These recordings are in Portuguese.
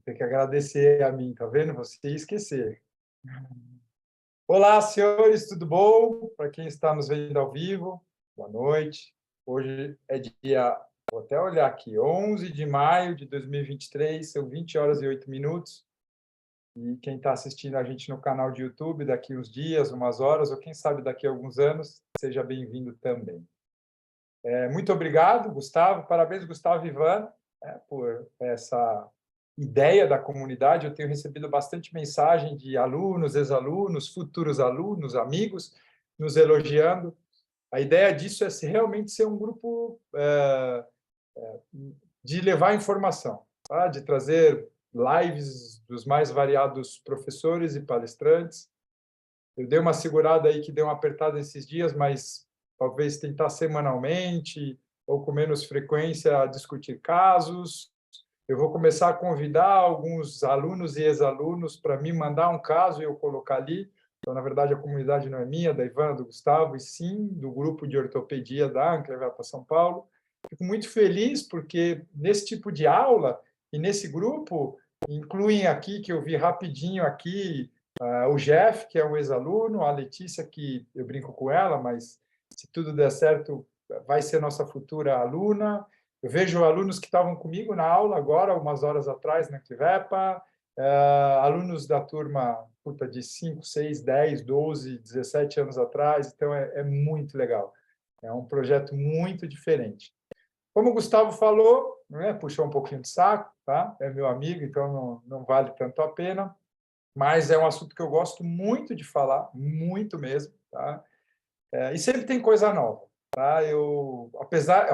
Tem que agradecer a mim, tá vendo? Você ia esquecer. Olá, senhores, tudo bom? Para quem está nos vendo ao vivo, boa noite. Hoje é dia, vou até olhar aqui, 11 de maio de 2023, são 20 horas e 8 minutos. E quem está assistindo a gente no canal de YouTube daqui uns dias, umas horas, ou quem sabe daqui a alguns anos, seja bem-vindo também. Muito obrigado, Gustavo. Parabéns, Gustavo e Ivan, por essa ideia da comunidade. Eu tenho recebido bastante mensagem de alunos, ex-alunos, futuros alunos, amigos, nos elogiando. A ideia disso é realmente ser um grupo de levar informação, tá? De trazer lives dos mais variados professores e palestrantes. Eu dei uma segurada aí, que deu uma apertada esses dias, mas talvez tentar semanalmente ou com menos frequência a discutir casos. Eu vou começar a convidar alguns alunos e ex-alunos para me mandar um caso e eu colocar ali. Então, na verdade, a comunidade não é minha, da Ivana, do Gustavo, e sim do grupo de ortopedia da Ancrevata São Paulo. Fico muito feliz porque nesse tipo de aula e nesse grupo incluem aqui, que eu vi rapidinho aqui, o Jeff, que é um ex-aluno, a Letícia, que eu brinco com ela, mas se tudo der certo, vai ser nossa futura aluna. Eu vejo alunos que estavam comigo na aula agora, umas horas atrás, na Clivepa, alunos da turma de 5, 6, 10, 12, 17 anos atrás, então é muito legal. É um projeto muito diferente. Como o Gustavo falou, né, puxou um pouquinho de saco, tá? É meu amigo, então não vale tanto a pena, mas é um assunto que eu gosto muito de falar, muito mesmo, tá? E sempre tem coisa nova, tá? Apesar,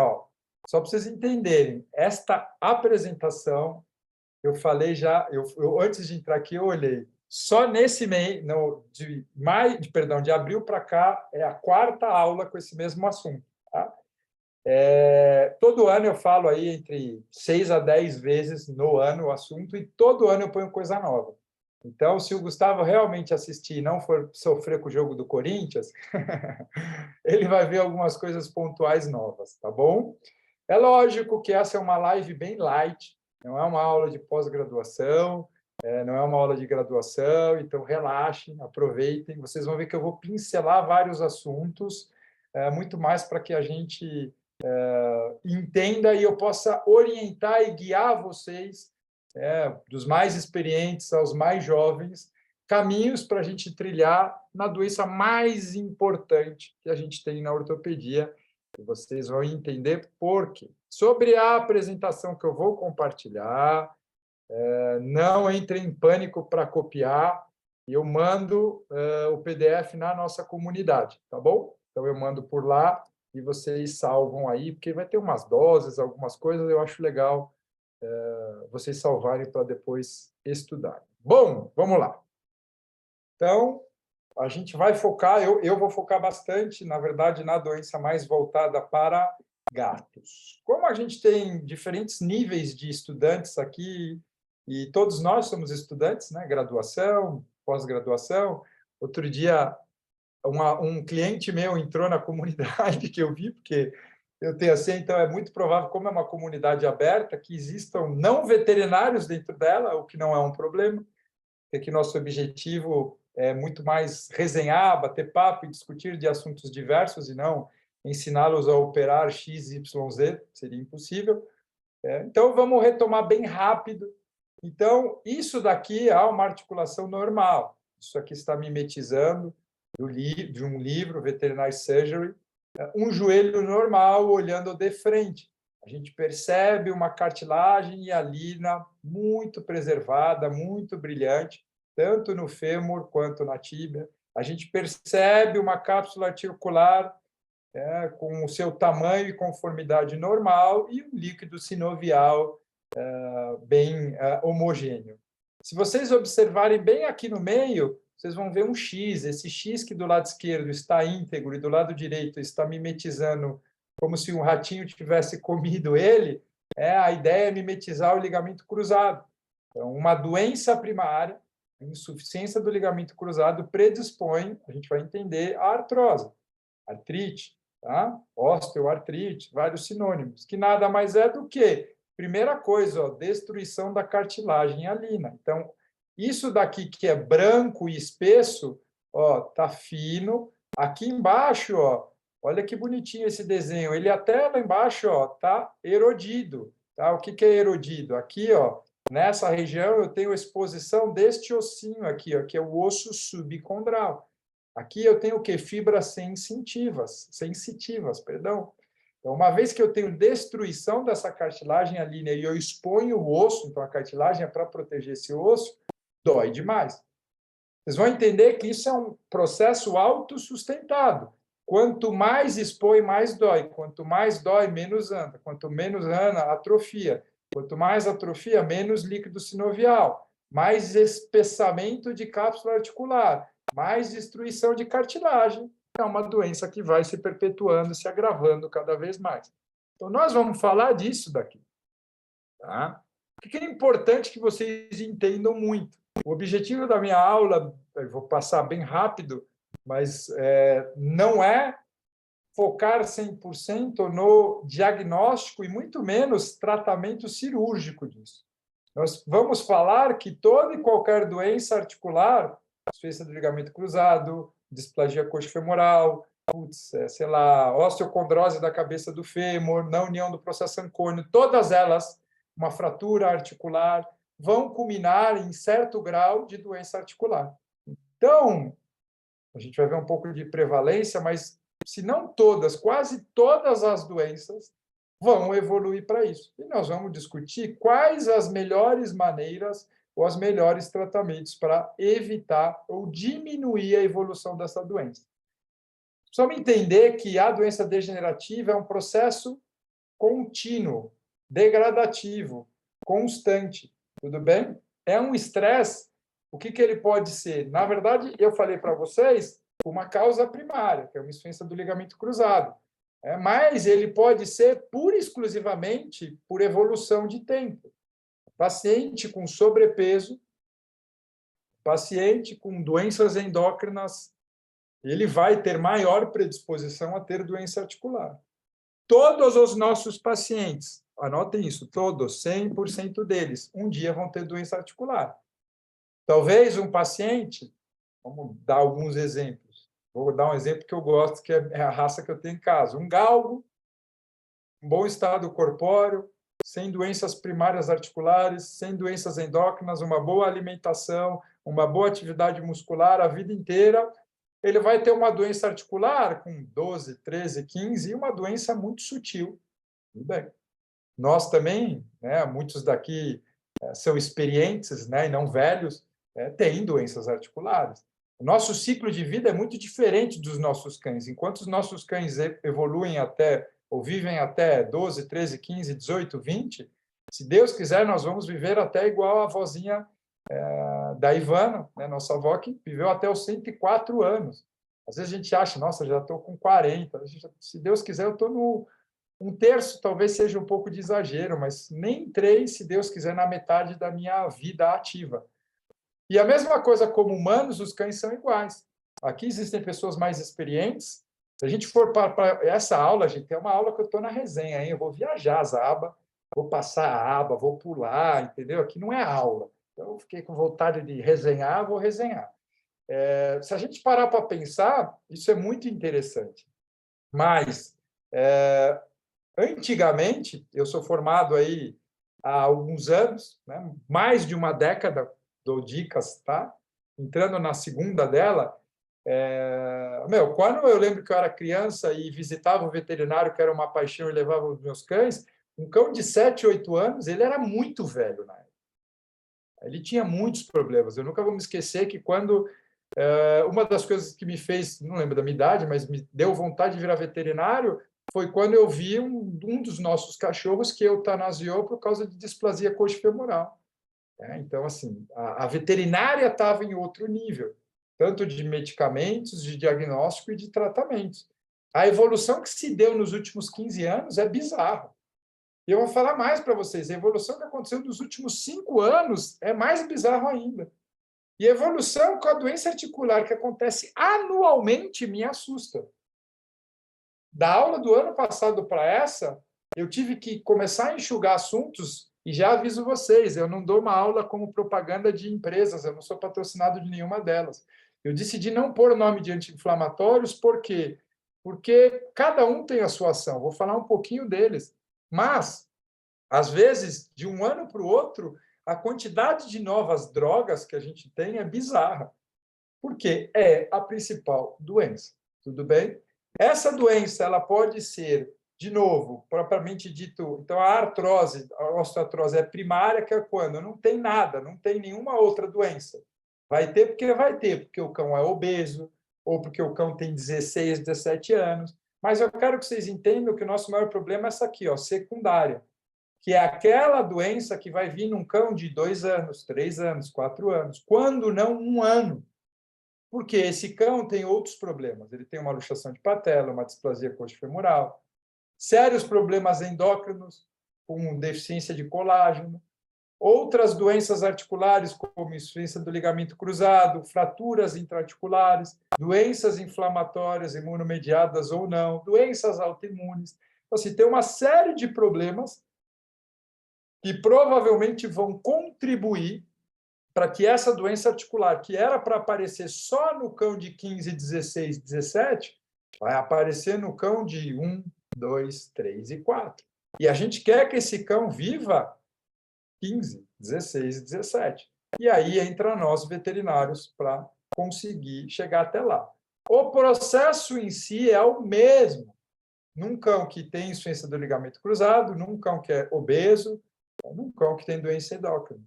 só para vocês entenderem, esta apresentação, eu falei já, antes de entrar aqui, eu olhei, só nesse mês, de abril para cá, é a quarta aula com esse mesmo assunto, tá? Todo ano eu falo aí entre 6 a 10 vezes no ano o assunto, e todo ano eu ponho coisa nova. Então, se o Gustavo realmente assistir e não for sofrer com o jogo do Corinthians, ele vai ver algumas coisas pontuais novas, tá bom? É lógico que essa é uma live bem light, não é uma aula de pós-graduação, não é uma aula de graduação, então relaxem, aproveitem. Vocês vão ver que eu vou pincelar vários assuntos, muito mais para que a gente entenda e eu possa orientar e guiar vocês, dos mais experientes aos mais jovens, caminhos para a gente trilhar na doença mais importante que a gente tem na ortopedia. E vocês vão entender por quê. Sobre a apresentação que eu vou compartilhar, não entre em pânico para copiar, eu mando o PDF na nossa comunidade, tá bom? Então, eu mando por lá e vocês salvam aí, porque vai ter umas doses, algumas coisas, eu acho legal vocês salvarem para depois estudar. Bom, vamos lá. Então, a gente vai focar, eu vou focar bastante, na verdade, na doença mais voltada para gatos. Como a gente tem diferentes níveis de estudantes aqui, e todos nós somos estudantes, né? Graduação, pós-graduação. Outro dia, um cliente meu entrou na comunidade que eu vi, porque eu tenho assim, então é muito provável, como é uma comunidade aberta, que existam não veterinários dentro dela, o que não é um problema, é que nosso objetivo é muito mais resenhar, bater papo e discutir de assuntos diversos e não ensiná-los a operar X, Y, Z, seria impossível. Então, vamos retomar bem rápido. Então, isso daqui é uma articulação normal. Isso aqui está mimetizando de um livro, Veterinary Surgery, um joelho normal olhando de frente. A gente percebe uma cartilagem hialina muito preservada, muito brilhante, tanto no fêmur quanto na tíbia. A gente percebe uma cápsula articular com o seu tamanho e conformidade normal e um líquido sinovial bem homogêneo. Se vocês observarem bem aqui no meio, vocês vão ver um X. Esse X que do lado esquerdo está íntegro e do lado direito está mimetizando como se um ratinho tivesse comido ele, a ideia é mimetizar o ligamento cruzado. Então, uma doença primária, a insuficiência do ligamento cruzado, predispõe, a gente vai entender, a artrose, artrite, tá? Osteoartrite, vários sinônimos, que nada mais é do que Primeira coisa, ó, destruição da cartilagem hialina. Então, isso daqui que é branco e espesso, ó, tá fino. Aqui embaixo, ó, olha que bonitinho esse desenho. Ele até lá embaixo, ó, tá erodido, tá? O que que é erodido? Aqui, ó, nessa região eu tenho exposição deste ossinho aqui, ó, que é o osso subcondral. Aqui eu tenho o quê? Fibras sensitivas, perdão. Então, uma vez que eu tenho destruição dessa cartilagem hialina e eu exponho o osso, então a cartilagem é para proteger esse osso, dói demais. Vocês vão entender que isso é um processo autossustentado. Quanto mais expõe, mais dói. Quanto mais dói, menos anda. Quanto menos anda, atrofia. Quanto mais atrofia, menos líquido sinovial. Mais espessamento de cápsula articular. Mais destruição de cartilagem. É uma doença que vai se perpetuando, se agravando cada vez mais. Então, nós vamos falar disso daqui. Tá? O que é importante que vocês entendam muito? O objetivo da minha aula, eu vou passar bem rápido, mas não é focar 100% no diagnóstico e muito menos tratamento cirúrgico disso. Nós vamos falar que toda e qualquer doença articular, insuficiência do ligamento cruzado, displasia coxofemoral, sei lá, osteocondrose da cabeça do fêmur, não união do processo ancônio, todas elas, uma fratura articular, vão culminar em certo grau de doença articular. Então, a gente vai ver um pouco de prevalência, mas se não todas, quase todas as doenças vão evoluir para isso. E nós vamos discutir quais as melhores maneiras ou os melhores tratamentos para evitar ou diminuir a evolução dessa doença. Precisamos entender que a doença degenerativa é um processo contínuo, degradativo, constante. Tudo bem? É um estresse. O que ele pode ser? Na verdade, eu falei para vocês uma causa primária, que é uma insuficiência do ligamento cruzado. Mas ele pode ser pura e exclusivamente por evolução de tempo. Paciente com sobrepeso, paciente com doenças endócrinas, ele vai ter maior predisposição a ter doença articular. Todos os nossos pacientes, anotem isso, todos, 100% deles, um dia vão ter doença articular. Talvez um paciente, vamos dar alguns exemplos. Vou dar um exemplo que eu gosto, que é a raça que eu tenho em casa. Um galgo, um bom estado corpóreo, sem doenças primárias articulares, sem doenças endócrinas, uma boa alimentação, uma boa atividade muscular a vida inteira, ele vai ter uma doença articular com 12, 13, 15 e uma doença muito sutil. Tudo bem. Nós também, né, muitos daqui são experientes, né, e não velhos, têm doenças articulares. O nosso ciclo de vida é muito diferente dos nossos cães. Enquanto os nossos cães evoluem até, ou vivem até 12, 13, 15, 18, 20, se Deus quiser, nós vamos viver até igual a avózinha da Ivana, né, nossa avó, que viveu até os 104 anos. Às vezes a gente acha, nossa, já estou com 40. Se Deus quiser, eu estou no 1/3, talvez seja um pouco de exagero, mas nem entrei, se Deus quiser, na metade da minha vida ativa. E a mesma coisa como humanos, os cães são iguais. Aqui existem pessoas mais experientes. Se a gente for para essa aula, gente, é uma aula que eu estou na resenha, hein? Eu vou viajar as abas, vou passar a aba, vou pular, entendeu? Aqui não é aula. Então, eu fiquei com vontade de resenhar, vou resenhar. Se a gente parar para pensar, isso é muito interessante. Mas, antigamente, eu sou formado aí há alguns anos, né? Mais de uma década, dou dicas, tá? Entrando na segunda dela, quando eu lembro que eu era criança e visitava o veterinário, que era uma paixão, e levava os meus cães, um cão de 7, 8 anos, ele era muito velho na época. Ele tinha muitos problemas. Eu nunca vou me esquecer que quando uma das coisas que me fez, não lembro da minha idade, mas me deu vontade de virar veterinário, foi quando eu vi um dos nossos cachorros que eutanasiou por causa de displasia coxofemoral. Então, assim, a veterinária estava em outro nível, tanto de medicamentos, de diagnóstico e de tratamentos. A evolução que se deu nos últimos 15 anos é bizarra. E eu vou falar mais para vocês. A evolução que aconteceu nos últimos 5 anos é mais bizarro ainda. E a evolução com a doença articular que acontece anualmente me assusta. Da aula do ano passado para essa, eu tive que começar a enxugar assuntos e já aviso vocês, eu não dou uma aula como propaganda de empresas, eu não sou patrocinado de nenhuma delas. Eu decidi não pôr o nome de anti-inflamatórios, por quê? Porque cada um tem a sua ação, vou falar um pouquinho deles. Mas, às vezes, de um ano para o outro, a quantidade de novas drogas que a gente tem é bizarra, porque é a principal doença, tudo bem? Essa doença ela pode ser, de novo, propriamente dito, então a artrose, a osteoartrose é primária, que é quando não tem nada, não tem nenhuma outra doença. Vai ter, porque o cão é obeso, ou porque o cão tem 16, 17 anos. Mas eu quero que vocês entendam que o nosso maior problema é essa aqui, ó, secundária, que é aquela doença que vai vir num cão de 2 anos, 3 anos, 4 anos, quando não 1 ano. Porque esse cão tem outros problemas. Ele tem uma luxação de patela, uma displasia coxofemoral, sérios problemas endócrinos, com deficiência de colágeno, outras doenças articulares, como insuficiência do ligamento cruzado, fraturas intraarticulares, doenças inflamatórias imunomediadas ou não, doenças autoimunes. Então, assim, tem uma série de problemas que provavelmente vão contribuir para que essa doença articular, que era para aparecer só no cão de 15, 16, 17, vai aparecer no cão de 1, 2, 3 e 4. E a gente quer que esse cão viva 15, 16 e 17. E aí entra nós, veterinários, para conseguir chegar até lá. O processo em si é o mesmo num cão que tem insuficiência do ligamento cruzado, num cão que é obeso, ou num cão que tem doença endócrina.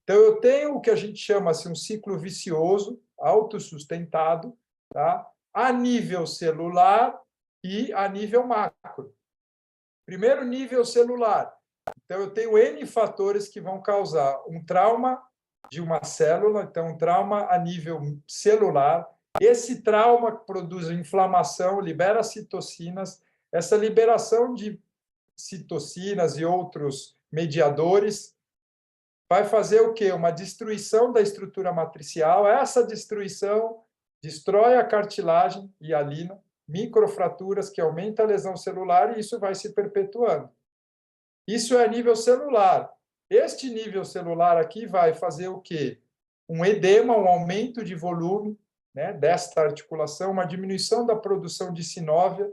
Então, eu tenho o que a gente chama assim, um ciclo vicioso, autossustentado, tá? A nível celular e a nível macro. Primeiro, nível celular. Então, eu tenho N fatores que vão causar um trauma de uma célula, então, um trauma a nível celular. Esse trauma produz inflamação, libera citocinas. Essa liberação de citocinas e outros mediadores vai fazer o quê? Uma destruição da estrutura matricial. Essa destruição destrói a cartilagem hialina, microfraturas que aumenta a lesão celular e isso vai se perpetuando. Isso é nível celular. Este nível celular aqui vai fazer o quê? Um edema, um aumento de volume, né, desta articulação, uma diminuição da produção de sinóvia.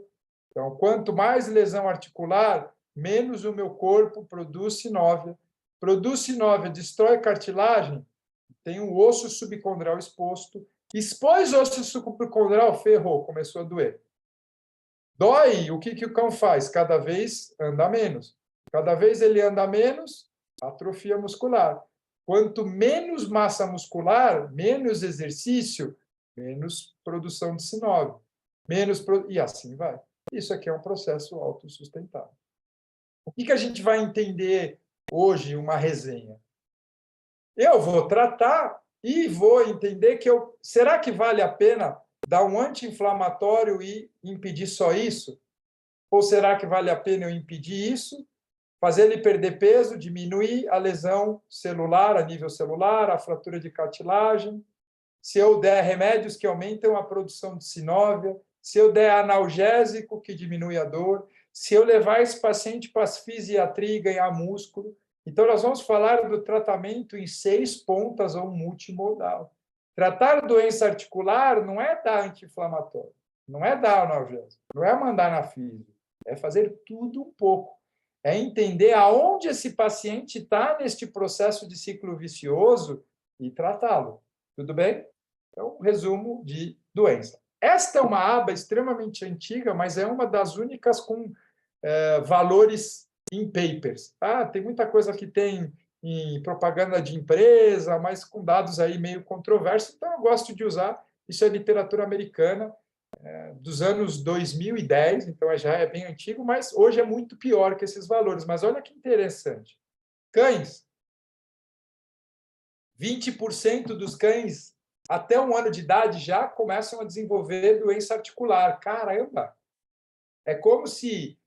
Então, quanto mais lesão articular, menos o meu corpo produz sinóvia. Produz sinóvia, destrói cartilagem, tem o osso subcondral exposto. Expôs o osso subcondral, ferrou, começou a doer. Dói, o que o cão faz? Cada vez anda menos. Cada vez ele anda menos, atrofia muscular. Quanto menos massa muscular, menos exercício, menos produção de sinóvio. E assim vai. Isso aqui é um processo autossustentável. O que a gente vai entender hoje, uma resenha? Eu vou tratar e vou entender que será que vale a pena dar um anti-inflamatório e impedir só isso? Ou será que vale a pena eu impedir isso, fazer ele perder peso, diminuir a lesão celular, a nível celular, a fratura de cartilagem? Se eu der remédios que aumentam a produção de sinóvia, se eu der analgésico que diminui a dor, se eu levar esse paciente para a fisiatria e ganhar músculo. Então, nós vamos falar do tratamento em 6 pontas ou multimodal. Tratar doença articular não é dar anti-inflamatório, não é dar analgésico, não é mandar na física, é fazer tudo um pouco. É entender aonde esse paciente está neste processo de ciclo vicioso e tratá-lo. Tudo bem? Então, resumo de doença. Esta é uma aba extremamente antiga, mas é uma das únicas com valores em papers. Tem muita coisa que tem em propaganda de empresa, mas com dados aí meio controversos, então eu gosto de usar. Isso é literatura americana, dos anos 2010, então já é bem antigo, mas hoje é muito pior que esses valores. Mas olha que interessante. Cães. 20% dos cães até 1 ano de idade já começam a desenvolver doença articular. Caramba! É como se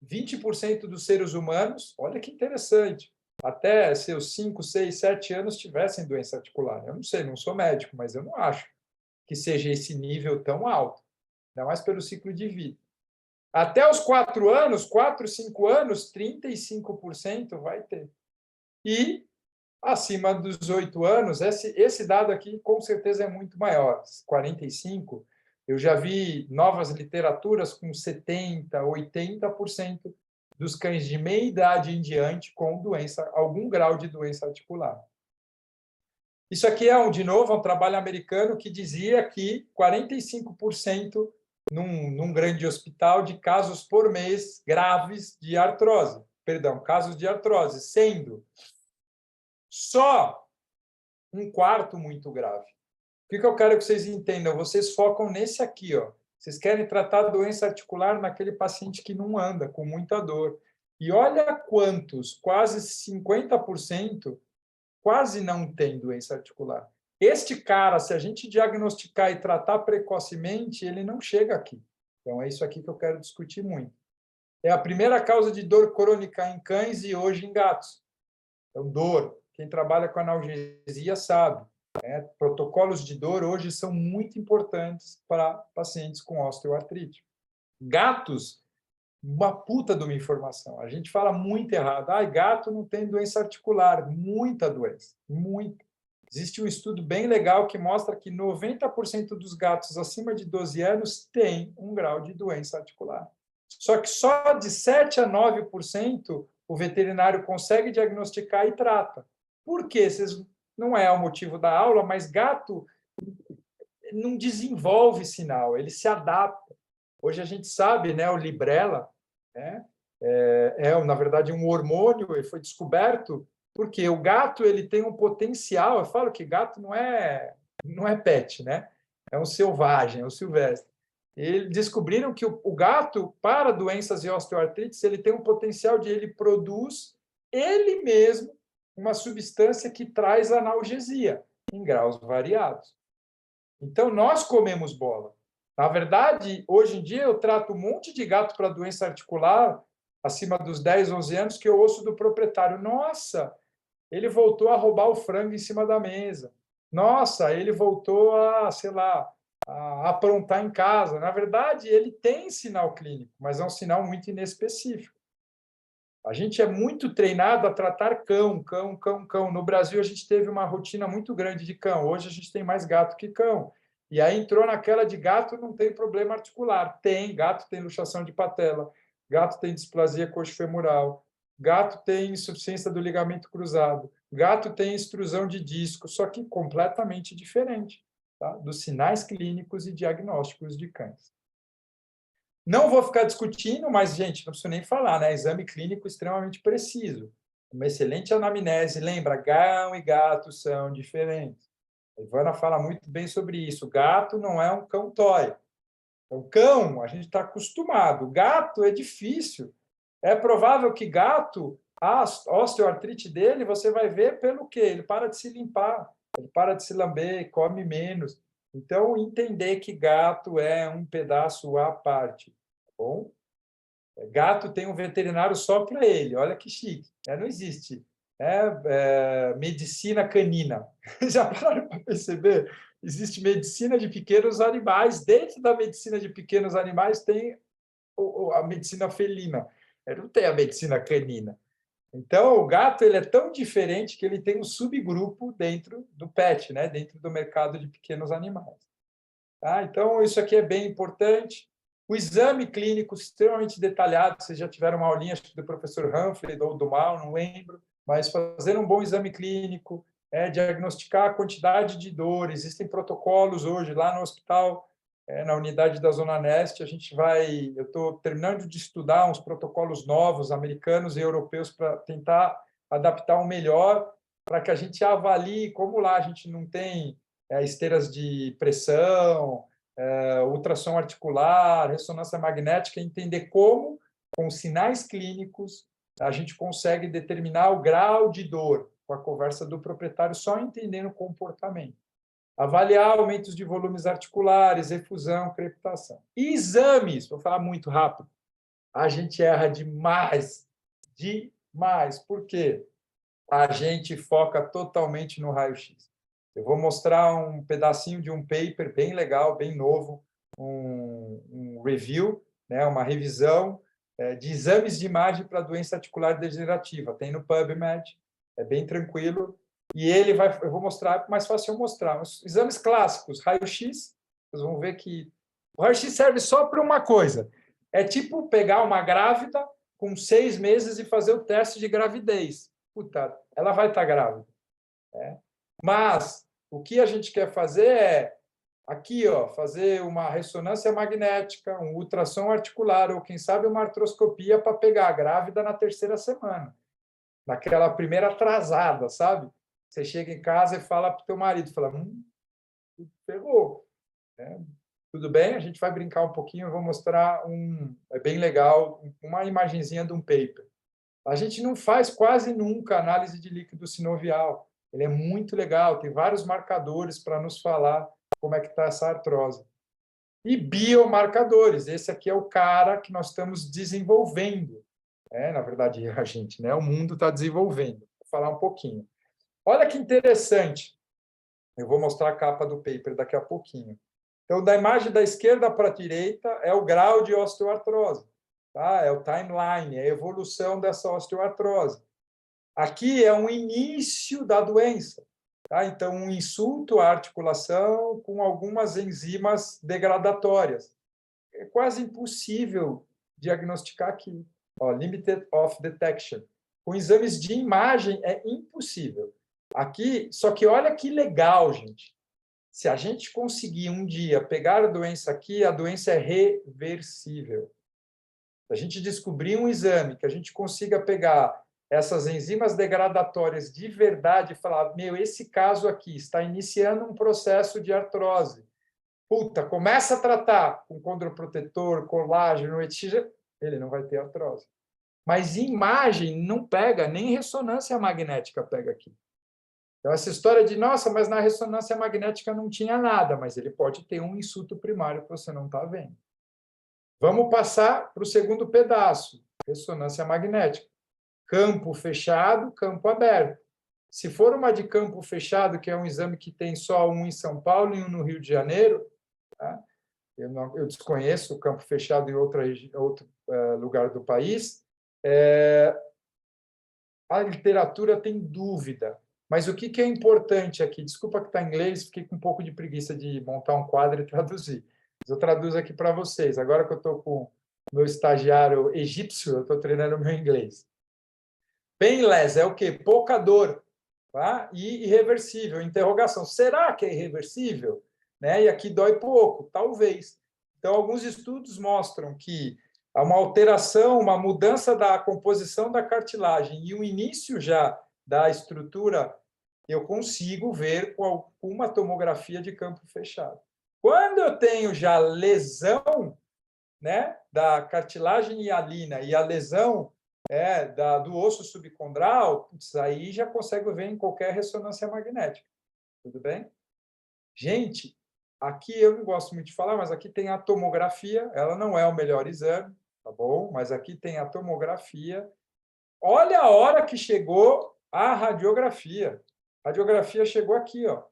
20% dos seres humanos, olha que interessante, até seus 5, 6, 7 anos tivessem doença articular. Eu não sei, não sou médico, mas eu não acho que seja esse nível tão alto, ainda mais pelo ciclo de vida. Até os 4 anos, 4, 5 anos, 35% vai ter. E acima dos 8 anos, esse dado aqui com certeza é muito maior, 45%. Eu já vi novas literaturas com 70%, 80% dos cães de meia idade em diante com doença, algum grau de doença articular. Isso aqui de novo, um trabalho americano que dizia que 45% num grande hospital de casos por mês graves de artrose, casos de artrose, sendo só um quarto muito grave. O que eu quero que vocês entendam? Vocês focam nesse aqui, ó. Vocês querem tratar a doença articular naquele paciente que não anda, com muita dor. E olha quantos, quase 50%, quase não tem doença articular. Este cara, se a gente diagnosticar e tratar precocemente, ele não chega aqui. Então, é isso aqui que eu quero discutir muito. É a primeira causa de dor crônica em cães e hoje em gatos. Então, dor. Quem trabalha com analgesia sabe. Protocolos de dor hoje são muito importantes para pacientes com osteoartrite. Gatos, uma puta de uma informação. A gente fala muito errado. Gato não tem doença articular. Muita doença. Muita. Existe um estudo bem legal que mostra que 90% dos gatos acima de 12 anos têm um grau de doença articular. Só que só de 7 a 9% o veterinário consegue diagnosticar e trata. Por quê? Não é o motivo da aula, mas gato não desenvolve sinal, ele se adapta. Hoje a gente sabe, né, o Librela, né, na verdade, um hormônio, ele foi descoberto porque o gato ele tem um potencial. Eu falo que gato não é pet, né? É um selvagem, é um silvestre. Eles descobriram que o gato, para doenças e osteoartrites, ele tem um potencial de ele produz ele mesmo uma substância que traz analgesia em graus variados. Então, nós comemos bola. Na verdade, hoje em dia, eu trato um monte de gato para doença articular acima dos 10, 11 anos que eu ouço do proprietário. Nossa, ele voltou a roubar o frango em cima da mesa. Nossa, ele voltou a, sei lá, a aprontar em casa. Na verdade, ele tem sinal clínico, mas é um sinal muito inespecífico. A gente é muito treinado a tratar cão, cão, cão, cão. No Brasil, a gente teve uma rotina muito grande de cão. Hoje, a gente tem mais gato que cão. E aí entrou naquela de gato não tem problema articular. Tem, gato tem luxação de patela, gato tem displasia coxofemoral, gato tem insuficiência do ligamento cruzado, gato tem extrusão de disco, só que completamente diferente, tá? Dos sinais clínicos e diagnósticos de cães. Não vou ficar discutindo, mas, gente, não preciso nem falar, né? Exame clínico extremamente preciso. Uma excelente anamnese. Lembra, cão e gato são diferentes. A Ivana fala muito bem sobre isso. O gato não é um cão toy. O cão, a gente está acostumado. O gato é difícil. É provável que gato, a osteoartrite dele, você vai ver pelo quê? Ele para de se limpar, ele para de se lamber, come menos. Então, entender que gato é um pedaço à parte. Tá bom? Gato tem um veterinário só para ele. Olha que chique. Não existe. Medicina canina. Já pararam para perceber? Existe medicina de pequenos animais. Dentro da medicina de pequenos animais tem a medicina felina. Não tem a medicina canina. Então, o gato ele é tão diferente que ele tem um subgrupo dentro do pet, né? Dentro do mercado de pequenos animais. Tá? Então, isso aqui é bem importante. O exame clínico extremamente detalhado, vocês já tiveram uma aulinha do professor Humphrey ou do Mal, não lembro, mas fazer um bom exame clínico, diagnosticar a quantidade de dor. Existem protocolos hoje lá no hospital, na unidade da Zona Leste. Eu estou terminando de estudar uns protocolos novos, americanos e europeus, para tentar adaptar um melhor, para que a gente avalie como lá a gente não tem esteiras de pressão, ultrassom articular, ressonância magnética, entender como, com sinais clínicos, a gente consegue determinar o grau de dor com a conversa do proprietário, só entendendo o comportamento. Avaliar aumentos de volumes articulares, efusão, crepitação. E exames, vou falar muito rápido, a gente erra demais, demais. Por quê? A gente foca totalmente no raio-x. Eu vou mostrar um pedacinho de um paper bem legal, bem novo, um review né, uma revisão de exames de imagem para doença articular degenerativa. Tem no PubMed, é bem tranquilo. E ele vai, eu vou mostrar, mais fácil eu mostrar. Os exames clássicos, raio-x, vocês vão ver que o raio-x serve só para uma coisa. É tipo pegar uma grávida com 6 meses e fazer o teste de gravidez. Puta, ela vai estar grávida. Né? Mas o que a gente quer fazer é aqui, ó, fazer uma ressonância magnética, um ultrassom articular, ou quem sabe uma artroscopia para pegar a grávida na 3ª semana, naquela primeira atrasada, sabe? Você chega em casa e fala para o teu marido, fala, pegou. Né? Tudo bem? A gente vai brincar um pouquinho, eu vou mostrar é bem legal, uma imagenzinha de um paper. A gente não faz quase nunca análise de líquido sinovial. Ele é muito legal, tem vários marcadores para nos falar como é que está essa artrose. E biomarcadores, esse aqui é o cara que nós estamos desenvolvendo. Na verdade, a gente, né? O mundo está desenvolvendo. Vou falar um pouquinho. Olha que interessante. Eu vou mostrar a capa do paper daqui a pouquinho. Então, da imagem da esquerda para a direita é o grau de osteoartrose. Tá? É o timeline, é a evolução dessa osteoartrose. Aqui é um início da doença. Tá? Então, um insulto à articulação com algumas enzimas degradatórias. É quase impossível diagnosticar aqui. Ó, limited of detection. Com exames de imagem é impossível. Aqui, só que olha que legal, gente. Se a gente conseguir um dia pegar a doença aqui, a doença é reversível. Se a gente descobrir um exame que a gente consiga pegar essas enzimas degradatórias de verdade e falar, meu, esse caso aqui está iniciando um processo de artrose. Puta, começa a tratar com condroprotetor, colágeno, etc., ele não vai ter artrose. Mas imagem não pega, nem ressonância magnética pega aqui. Então, essa história de, nossa, mas na ressonância magnética não tinha nada, mas ele pode ter um insulto primário que você não está vendo. Vamos passar para o segundo pedaço, ressonância magnética. Campo fechado, campo aberto. Se for uma de campo fechado, que é um exame que tem só um em São Paulo e um no Rio de Janeiro, tá? Eu desconheço o campo fechado em outro lugar do país, a literatura tem dúvida. Mas o que é importante aqui? Desculpa que está em inglês, fiquei com um pouco de preguiça de montar um quadro e traduzir. Mas eu traduzo aqui para vocês. Agora que eu estou com o meu estagiário egípcio, eu estou treinando o meu inglês. Painless é o quê? Pouca dor. Tá? E irreversível. Interrogação. Será que é irreversível? Né? E aqui dói pouco? Talvez. Então, alguns estudos mostram que há uma alteração, uma mudança da composição da cartilagem e o início já da estrutura, eu consigo ver com uma tomografia de campo fechado. Quando eu tenho já lesão, né, da cartilagem hialina e a lesão do osso subcondral, putz, aí já consegue ver em qualquer ressonância magnética. Tudo bem? Gente, aqui eu não gosto muito de falar, mas aqui tem a tomografia, ela não é o melhor exame, tá bom? Mas aqui tem a tomografia. Olha a hora que chegou a radiografia. A radiografia chegou aqui, ó.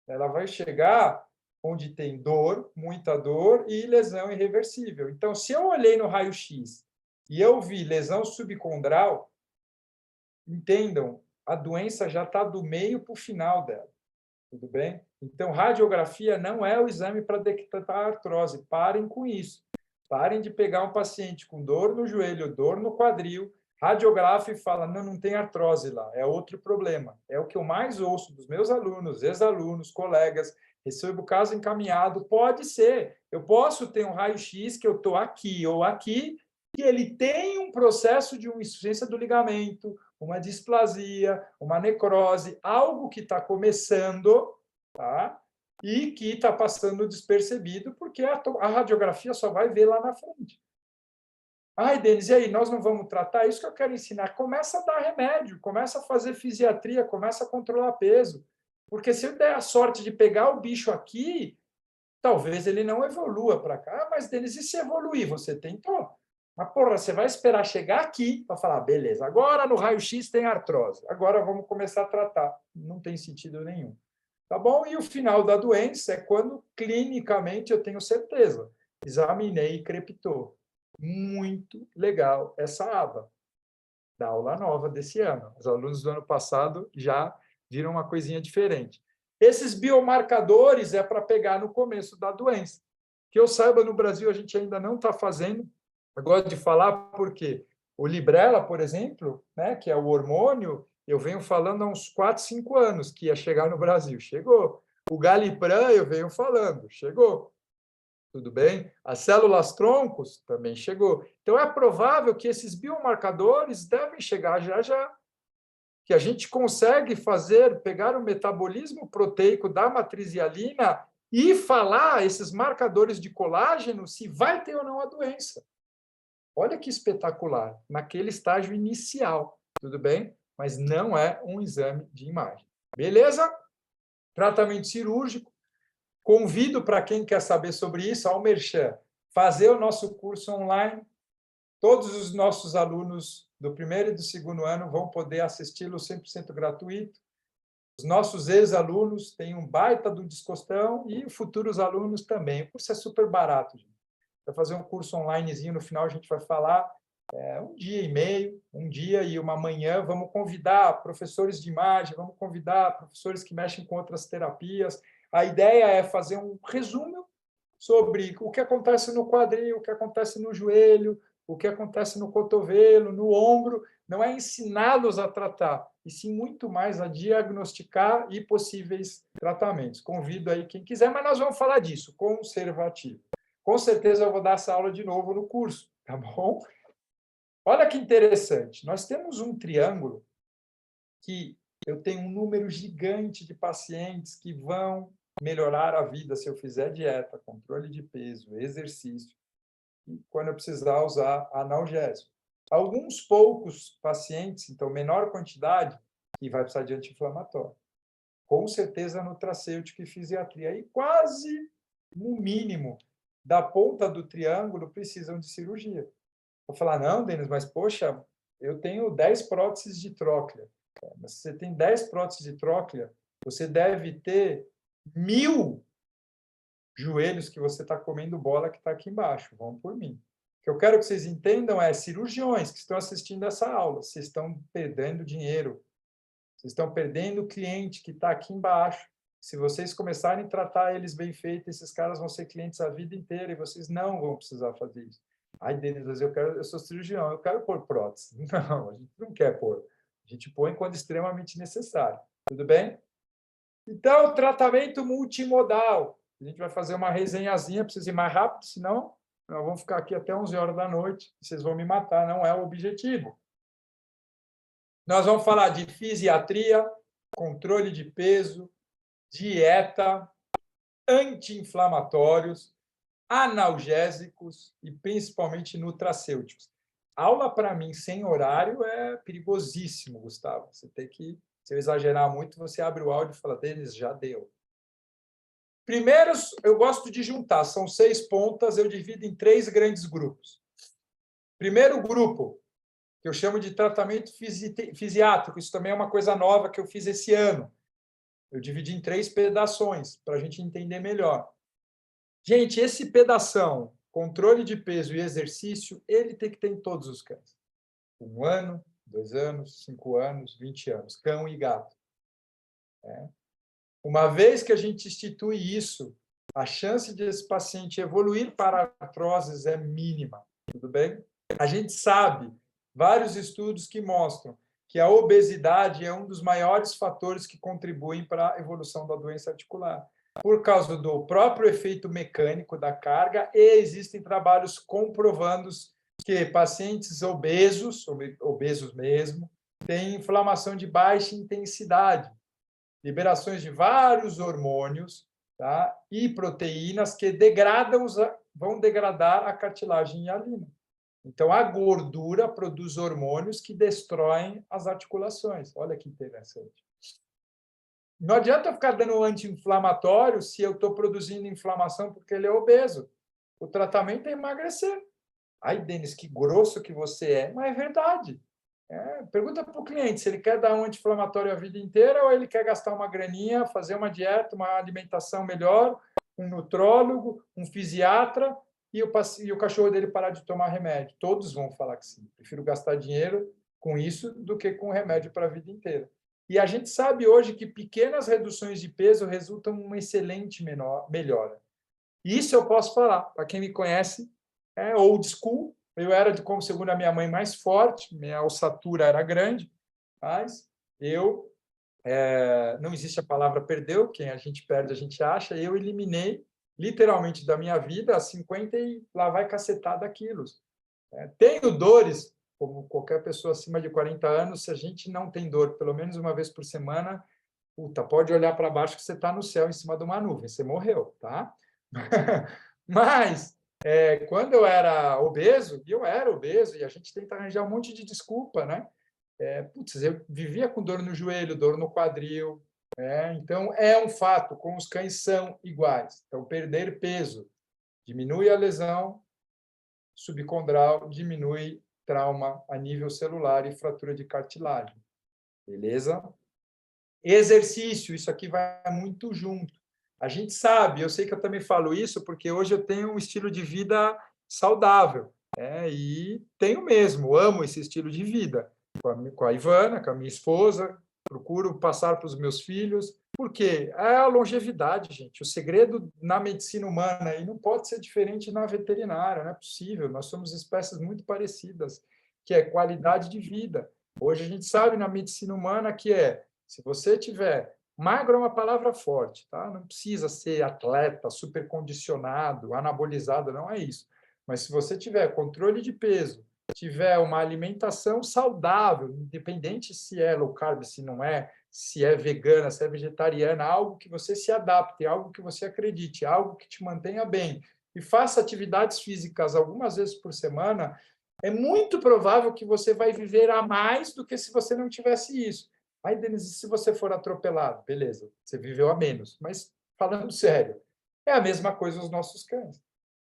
Ela vai chegar onde tem dor, muita dor e lesão irreversível. Então, se eu olhei no raio-x e eu vi lesão subcondral, entendam, a doença já está do meio para o final dela. Tudo bem? Então, radiografia não é o exame para detectar artrose. Parem com isso. Parem de pegar um paciente com dor no joelho, dor no quadril, radiografa e fala, não tem artrose lá. É outro problema. É o que eu mais ouço dos meus alunos, ex-alunos, colegas. Recebo o caso encaminhado. Pode ser. Eu posso ter um raio-x que eu estou aqui ou aqui, que ele tem um processo de uma insuficiência do ligamento, uma displasia, uma necrose, algo que está começando, tá? E que está passando despercebido, porque a radiografia só vai ver lá na frente. Ai, Denis, e aí, nós não vamos tratar? Isso que eu quero ensinar. Começa a dar remédio, começa a fazer fisiatria, começa a controlar peso. Porque se eu der a sorte de pegar o bicho aqui, talvez ele não evolua para cá. Ah, mas, Denis, e se evoluir? Você tentou. Mas, porra, você vai esperar chegar aqui para falar, beleza, agora no raio-x tem artrose, agora vamos começar a tratar. Não tem sentido nenhum. Tá bom? E o final da doença é quando, clinicamente, eu tenho certeza. examinei e crepitou. Muito legal essa aba da aula nova desse ano. Os alunos do ano passado já viram uma coisinha diferente. Esses biomarcadores é para pegar no começo da doença. Que eu saiba, no Brasil, a gente ainda não está fazendo. Eu gosto de falar porque o Librela, por exemplo, né, que é o hormônio, eu venho falando há uns 4, 5 anos que ia chegar no Brasil. Chegou. O Galipram, eu venho falando. Chegou. Tudo bem? As células troncos também chegou. Então, é provável que esses biomarcadores devem chegar já já, que a gente consegue pegar o metabolismo proteico da matriz hialina e falar esses marcadores de colágeno se vai ter ou não a doença. Olha que espetacular, naquele estágio inicial, tudo bem? Mas não é um exame de imagem. Beleza? Tratamento cirúrgico. Convido para quem quer saber sobre isso, ao Merchan, fazer o nosso curso online. Todos os nossos alunos do primeiro e do segundo ano vão poder assisti-lo 100% gratuito. Os nossos ex-alunos têm um baita do descostão e futuros alunos também. O curso é super barato, gente. Vai fazer um curso onlinezinho, no final a gente vai falar um dia e meio, um dia e uma manhã. Vamos convidar professores de imagem, vamos convidar professores que mexem com outras terapias. A ideia é fazer um resumo sobre o que acontece no quadril, o que acontece no joelho, o que acontece no cotovelo, no ombro. Não é ensiná-los a tratar, e sim muito mais a diagnosticar e possíveis tratamentos. Convido aí quem quiser, mas nós vamos falar disso, conservativo. Com certeza eu vou dar essa aula de novo no curso, tá bom? Olha que interessante. Nós temos um triângulo que eu tenho um número gigante de pacientes que vão melhorar a vida se eu fizer dieta, controle de peso, exercício, e quando eu precisar usar analgésico. Alguns poucos pacientes, então menor quantidade, que vai precisar de anti-inflamatório. Com certeza nutracêutico e fisiatria. E quase, no mínimo, da ponta do triângulo, precisam de cirurgia. Vou falar, não, Denis, mas, poxa, eu tenho 10 próteses de tróclea. Mas se você tem 10 próteses de tróclea, você deve ter 1000 joelhos que você está comendo bola que está aqui embaixo. Vão por mim. O que eu quero que vocês entendam é cirurgiões que estão assistindo essa aula. Vocês estão perdendo dinheiro. Vocês estão perdendo o cliente que está aqui embaixo. Se vocês começarem a tratar eles bem feito, esses caras vão ser clientes a vida inteira e vocês não vão precisar fazer isso. Ai, Denis, eu sou cirurgião, eu quero pôr prótese. Não, a gente não quer pôr. A gente põe quando extremamente necessário. Tudo bem? Então, tratamento multimodal. A gente vai fazer uma resenhazinha, precisa ir mais rápido, senão nós vamos ficar aqui até 11 horas da noite. Vocês vão me matar, não é o objetivo. Nós vamos falar de fisiatria, controle de peso, dieta, anti-inflamatórios, analgésicos e principalmente nutracêuticos. Aula, para mim, sem horário é perigosíssimo, Gustavo. Você tem que, se eu exagerar muito, você abre o áudio e fala, Denis, já deu. Primeiros, eu gosto de juntar, são 6 pontas, eu divido em 3 grandes grupos. Primeiro grupo, que eu chamo de tratamento fisiátrico, isso também é uma coisa nova que eu fiz esse ano. Eu dividi em 3 pedaços, para a gente entender melhor. Gente, esse pedação, controle de peso e exercício, ele tem que ter em todos os cães. 1 ano, 2 anos, 5 anos, 20 anos, cão e gato. Uma vez que a gente institui isso, a chance de esse paciente evoluir para artroses é mínima, tudo bem? A gente sabe, vários estudos que mostram que a obesidade é um dos maiores fatores que contribuem para a evolução da doença articular, por causa do próprio efeito mecânico da carga, e existem trabalhos comprovando que pacientes obesos mesmo, têm inflamação de baixa intensidade, liberações de vários hormônios, tá? E proteínas que vão degradar a cartilagem hialina. Então, a gordura produz hormônios que destroem as articulações. Olha que interessante. Não adianta eu ficar dando anti-inflamatório se eu estou produzindo inflamação porque ele é obeso. O tratamento é emagrecer. Ai, Denis, que grosso que você é. Mas é verdade. Pergunta para o cliente se ele quer dar um anti-inflamatório a vida inteira ou ele quer gastar uma graninha, fazer uma dieta, uma alimentação melhor, um nutrólogo, um fisiatra, e o cachorro dele parar de tomar remédio. Todos vão falar que sim. Prefiro gastar dinheiro com isso do que com remédio para a vida inteira. E a gente sabe hoje que pequenas reduções de peso resultam em uma excelente melhora. Isso eu posso falar. Para quem me conhece, é old school. Eu era, como segundo a minha mãe, mais forte, minha ossatura era grande, mas eu, não existe a palavra perdeu, quem a gente perde, a gente acha, eu eliminei, literalmente, da minha vida, 50 e lá vai cacetada quilos. Tenho dores, como qualquer pessoa acima de 40 anos, se a gente não tem dor pelo menos uma vez por semana, puta, pode olhar para baixo que você está no céu, em cima de uma nuvem, você morreu, tá? Mas, quando eu era obeso, e eu era obeso, e a gente tenta arranjar um monte de desculpa, né? Putz, eu vivia com dor no joelho, dor no quadril. Então, é um fato, com os cães são iguais. Então, perder peso diminui a lesão subcondral, diminui trauma a nível celular e fratura de cartilagem. Beleza? Exercício, isso aqui vai muito junto. A gente sabe, eu sei que eu também falo isso, porque hoje eu tenho um estilo de vida saudável, e tenho mesmo, amo esse estilo de vida. Com a Ivana, com a minha esposa, procuro passar para os meus filhos, porque é a longevidade, gente. O segredo na medicina humana, e não pode ser diferente na veterinária, não é possível. Nós somos espécies muito parecidas, que é qualidade de vida. Hoje a gente sabe na medicina humana que se você tiver magro é uma palavra forte, tá? Não precisa ser atleta, super condicionado, anabolizado, não é isso. Mas se você tiver controle de peso, tiver uma alimentação saudável, independente se é low carb, se não é, se é vegana, se é vegetariana, algo que você se adapte, algo que você acredite, algo que te mantenha bem, e faça atividades físicas algumas vezes por semana, é muito provável que você vai viver a mais do que se você não tivesse isso. Aí, Denise, se você for atropelado, beleza, você viveu a menos. Mas, falando sério, é a mesma coisa os nossos cães.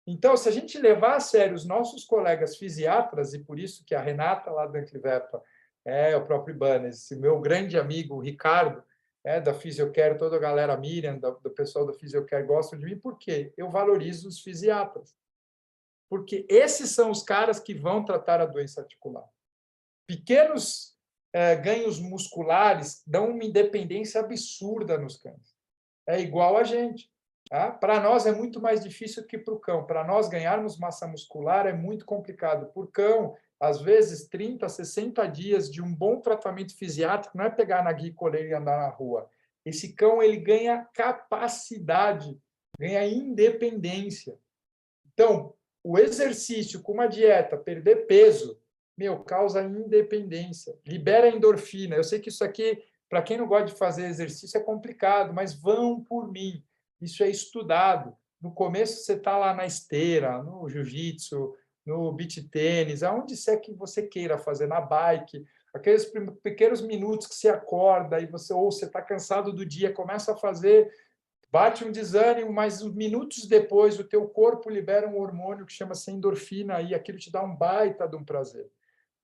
Então, se a gente levar a sério os nossos colegas fisiatras, e por isso que a Renata, lá da Anclivepa, o próprio Ibanez, esse meu grande amigo, o Ricardo, da Fisiocare, toda a galera, a Miriam, do pessoal da Fisiocare, gostam de mim, porque eu valorizo os fisiatras. Porque esses são os caras que vão tratar a doença articular. Pequenos ganhos musculares dão uma independência absurda nos cães. É igual a gente. Tá? Para nós é muito mais difícil que para o cão. Para nós ganharmos massa muscular é muito complicado. Por cão, às vezes 30, 60 dias de um bom tratamento fisiátrico não é pegar na guia, coleira e andar na rua. Esse cão ele ganha capacidade, ganha independência. Então, o exercício com uma dieta, perder peso, causa independência, libera endorfina. Eu sei que isso aqui, para quem não gosta de fazer exercício, é complicado, mas vão por mim. Isso é estudado. No começo, você está lá na esteira, no jiu-jitsu, no beach tênis, aonde é que você queira fazer, na bike, aqueles pequenos minutos que você acorda e você está cansado do dia, começa a fazer, bate um desânimo, mas minutos depois o teu corpo libera um hormônio que chama-se endorfina e aquilo te dá um baita de um prazer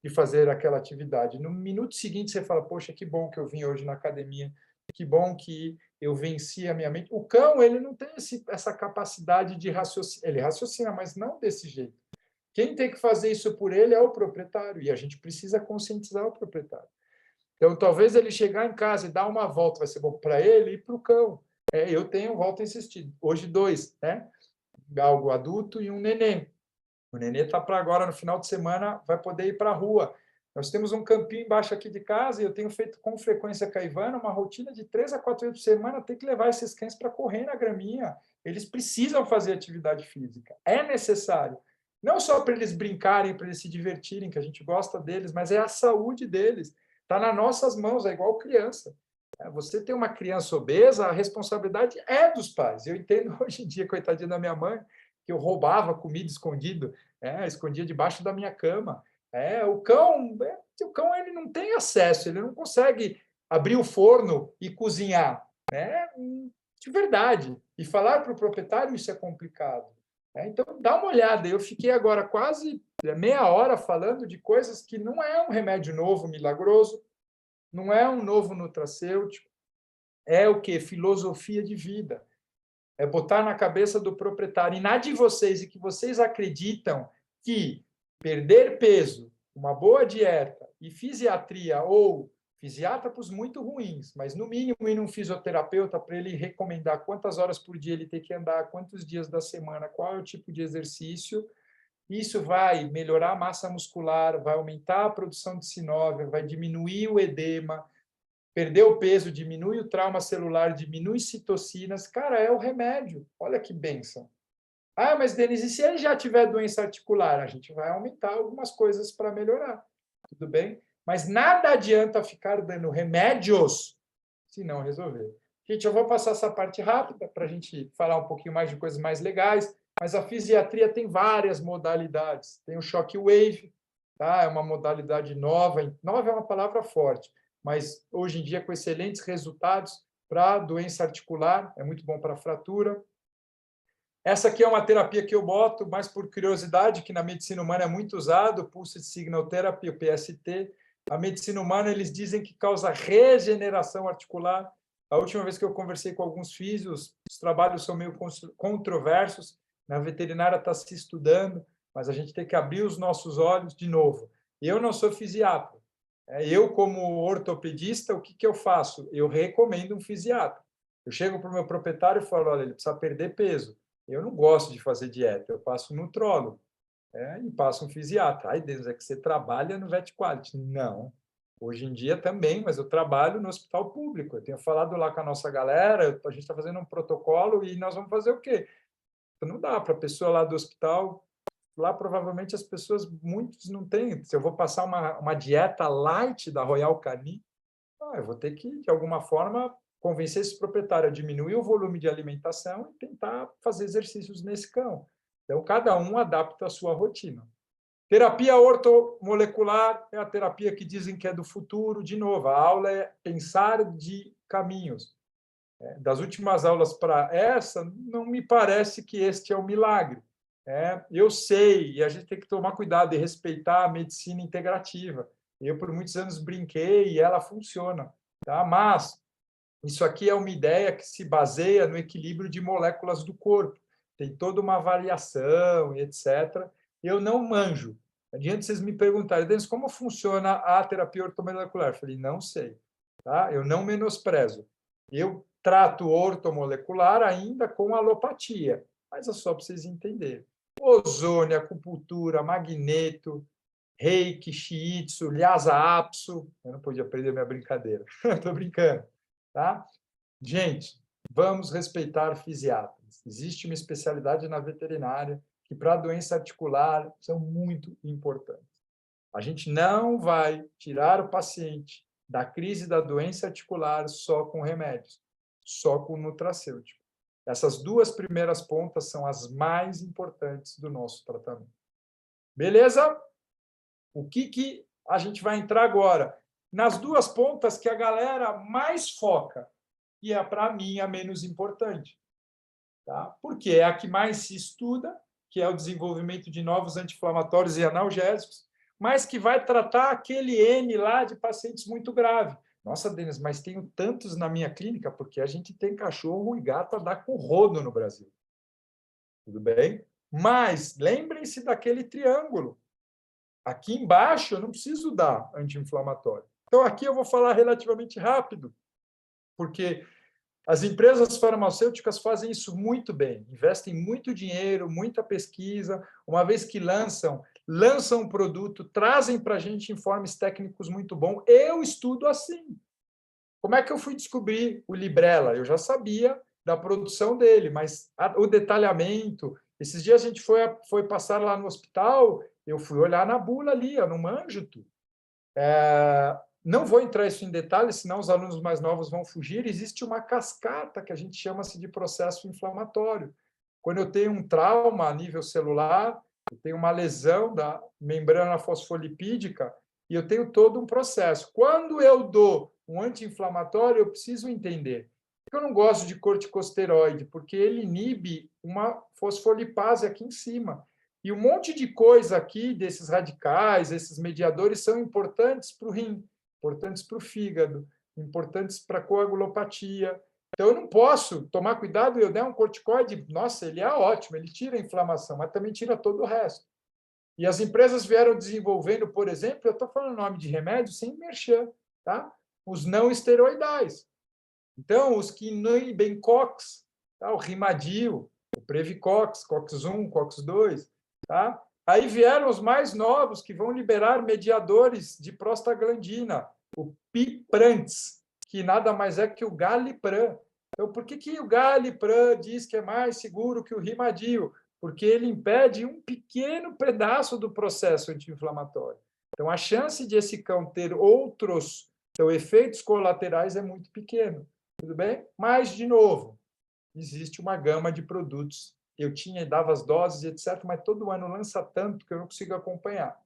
de fazer aquela atividade. No minuto seguinte você fala, poxa, que bom que eu vim hoje na academia, que bom que eu venci a minha mente. O cão, ele não tem essa capacidade de raciocinar, ele raciocina, mas não desse jeito. Quem tem que fazer isso por ele é o proprietário, e a gente precisa conscientizar o proprietário. Então, talvez ele chegar em casa e dar uma volta vai ser bom para ele e para o cão. Eu tenho, volto a insistir, hoje 2, né? Algo adulto e um neném. O neném está para agora, no final de semana, vai poder ir para a rua. Nós temos um campinho embaixo aqui de casa e eu tenho feito com frequência com a Ivana uma rotina de 3 a 4 vezes por semana, tem que levar esses cães para correr na graminha. Eles precisam fazer atividade física. É necessário. Não só para eles brincarem, para eles se divertirem, que a gente gosta deles, mas é a saúde deles. Está nas nossas mãos, é igual criança. Você tem uma criança obesa, a responsabilidade é dos pais. Eu entendo hoje em dia, coitadinha da minha mãe, que eu roubava comida escondido, escondia debaixo da minha cama. O cão ele não tem acesso, ele não consegue abrir o forno e cozinhar, de verdade. E falar para o proprietário isso é complicado. Então, dá uma olhada. Eu fiquei agora quase meia hora falando de coisas que não é um remédio novo, milagroso, não é um novo nutracêutico, é o quê? Filosofia de vida. é botar na cabeça do proprietário, e na de vocês, e que vocês acreditam que perder peso, uma boa dieta e fisiatria, ou fisiatra para os muito ruins, mas no mínimo ir num fisioterapeuta para ele recomendar quantas horas por dia ele tem que andar, quantos dias da semana, qual é o tipo de exercício. Isso vai melhorar a massa muscular, vai aumentar a produção de sinóvia, vai diminuir o edema, perder o peso, diminui o trauma celular, diminui citocinas. Cara, é o remédio. Olha que bênção. Ah, mas Denise, e se ele já tiver doença articular? A gente vai aumentar algumas coisas para melhorar. Tudo bem? Mas nada adianta ficar dando remédios se não resolver. Gente, eu vou passar essa parte rápida para a gente falar um pouquinho mais de coisas mais legais, mas a fisiatria tem várias modalidades. Tem o Shockwave, tá? É uma modalidade nova. Nova é uma palavra forte, mas hoje em dia com excelentes resultados para doença articular, é muito bom para fratura. Essa aqui é uma terapia que eu boto mais por curiosidade, que na medicina humana é muito usado, Pulsed Signal Therapy, o PST. A medicina humana, eles dizem que causa regeneração articular. A última vez que eu conversei com alguns físios, os trabalhos são meio controversos, na veterinária está se estudando, mas a gente tem que abrir os nossos olhos de novo. Eu não sou fisiatra. Eu, como ortopedista, o que eu faço? Eu recomendo um fisiatra. Eu chego para o meu proprietário e falo, olha, ele precisa perder peso. Eu não gosto de fazer dieta, eu passo um nutrólogo e passo um fisiatra. Ai, Deus, é que você trabalha no Vet Quality. Não. Hoje em dia também, mas eu trabalho no hospital público. Eu tenho falado lá com a nossa galera, a gente está fazendo um protocolo e nós vamos fazer o quê? Não dá para a pessoa lá do hospital, lá provavelmente as pessoas, muitos não têm. Se eu vou passar uma dieta light da Royal Canin, eu vou ter que, de alguma forma, convencer esse proprietário a diminuir o volume de alimentação e tentar fazer exercícios nesse cão. Então, cada um adapta a sua rotina. Terapia ortomolecular é a terapia que dizem que é do futuro. De novo, a aula é pensar de caminhos. Das últimas aulas para essa, não me parece que este é o milagre. Eu sei, e a gente tem que tomar cuidado e respeitar a medicina integrativa. Eu, por muitos anos, brinquei e ela funciona. Tá? Mas isso aqui é uma ideia que se baseia no equilíbrio de moléculas do corpo. Tem toda uma variação, etc. Eu não manjo. Adiante vocês me perguntarem, Denis, como funciona a terapia ortomolecular? Eu falei, não sei. Tá? Eu não menosprezo. Eu trato ortomolecular ainda com alopatia, mas é só para vocês entenderem. Ozônio, acupuntura, magneto, reiki, shiitsu, lhasa apso. Eu não podia perder minha brincadeira. Estou brincando. Tá? Gente, vamos respeitar fisiatras. Existe uma especialidade na veterinária que, para doença articular, são muito importantes. A gente não vai tirar o paciente da crise da doença articular só com remédios, só com nutracêutico. Essas duas primeiras pontas são as mais importantes do nosso tratamento. Beleza? O que a gente vai entrar agora? Nas duas pontas que a galera mais foca, e é, para mim, a menos importante. Tá? Porque é a que mais se estuda, que é o desenvolvimento de novos anti-inflamatórios e analgésicos, mas que vai tratar aquele N lá de pacientes muito graves. Nossa, Denis, mas tenho tantos na minha clínica, porque a gente tem cachorro e gato a dar com rodo no Brasil. Tudo bem? Mas lembrem-se daquele triângulo. Aqui embaixo eu não preciso dar anti-inflamatório. Então, aqui eu vou falar relativamente rápido, porque as empresas farmacêuticas fazem isso muito bem, investem muito dinheiro, muita pesquisa, uma vez que lançam um produto, trazem para a gente informes técnicos muito bons. Eu estudo assim. Como é que eu fui descobrir o Librela? Eu já sabia da produção dele, mas o detalhamento... Esses dias a gente foi passar lá no hospital, eu fui olhar na bula ali, eu não manjo tudo. Não vou entrar isso em detalhes, senão os alunos mais novos vão fugir. Existe uma cascata que a gente chama-se de processo inflamatório. Quando eu tenho um trauma a nível celular, eu tenho uma lesão da membrana fosfolipídica e eu tenho todo um processo. Quando eu dou um anti-inflamatório, eu preciso entender. Eu não gosto de corticosteroide, porque ele inibe uma fosfolipase aqui em cima. E um monte de coisa aqui, desses radicais, esses mediadores, são importantes para o rim, importantes para o fígado, importantes para a coagulopatia. Então, eu não posso tomar cuidado, eu der um corticoide, nossa, ele é ótimo, ele tira a inflamação, mas também tira todo o resto. E as empresas vieram desenvolvendo, por exemplo, eu estou falando nome de remédio sem merchan, tá? Os não esteroidais. Então, os que inibem COX, tá? O Rimadil, o Previcox, COX-1, COX-2, tá? Aí vieram os mais novos, que vão liberar mediadores de prostaglandina, o Piprantz, que nada mais é que o Galipram. Então, por que o Galipram diz que é mais seguro que o Rimadil? Porque ele impede um pequeno pedaço do processo anti-inflamatório. Então, a chance de esse cão ter outros efeitos colaterais é muito pequeno. Tudo bem? Mas, de novo, existe uma gama de produtos. Eu dava as doses, etc., mas todo ano lança tanto que eu não consigo acompanhar.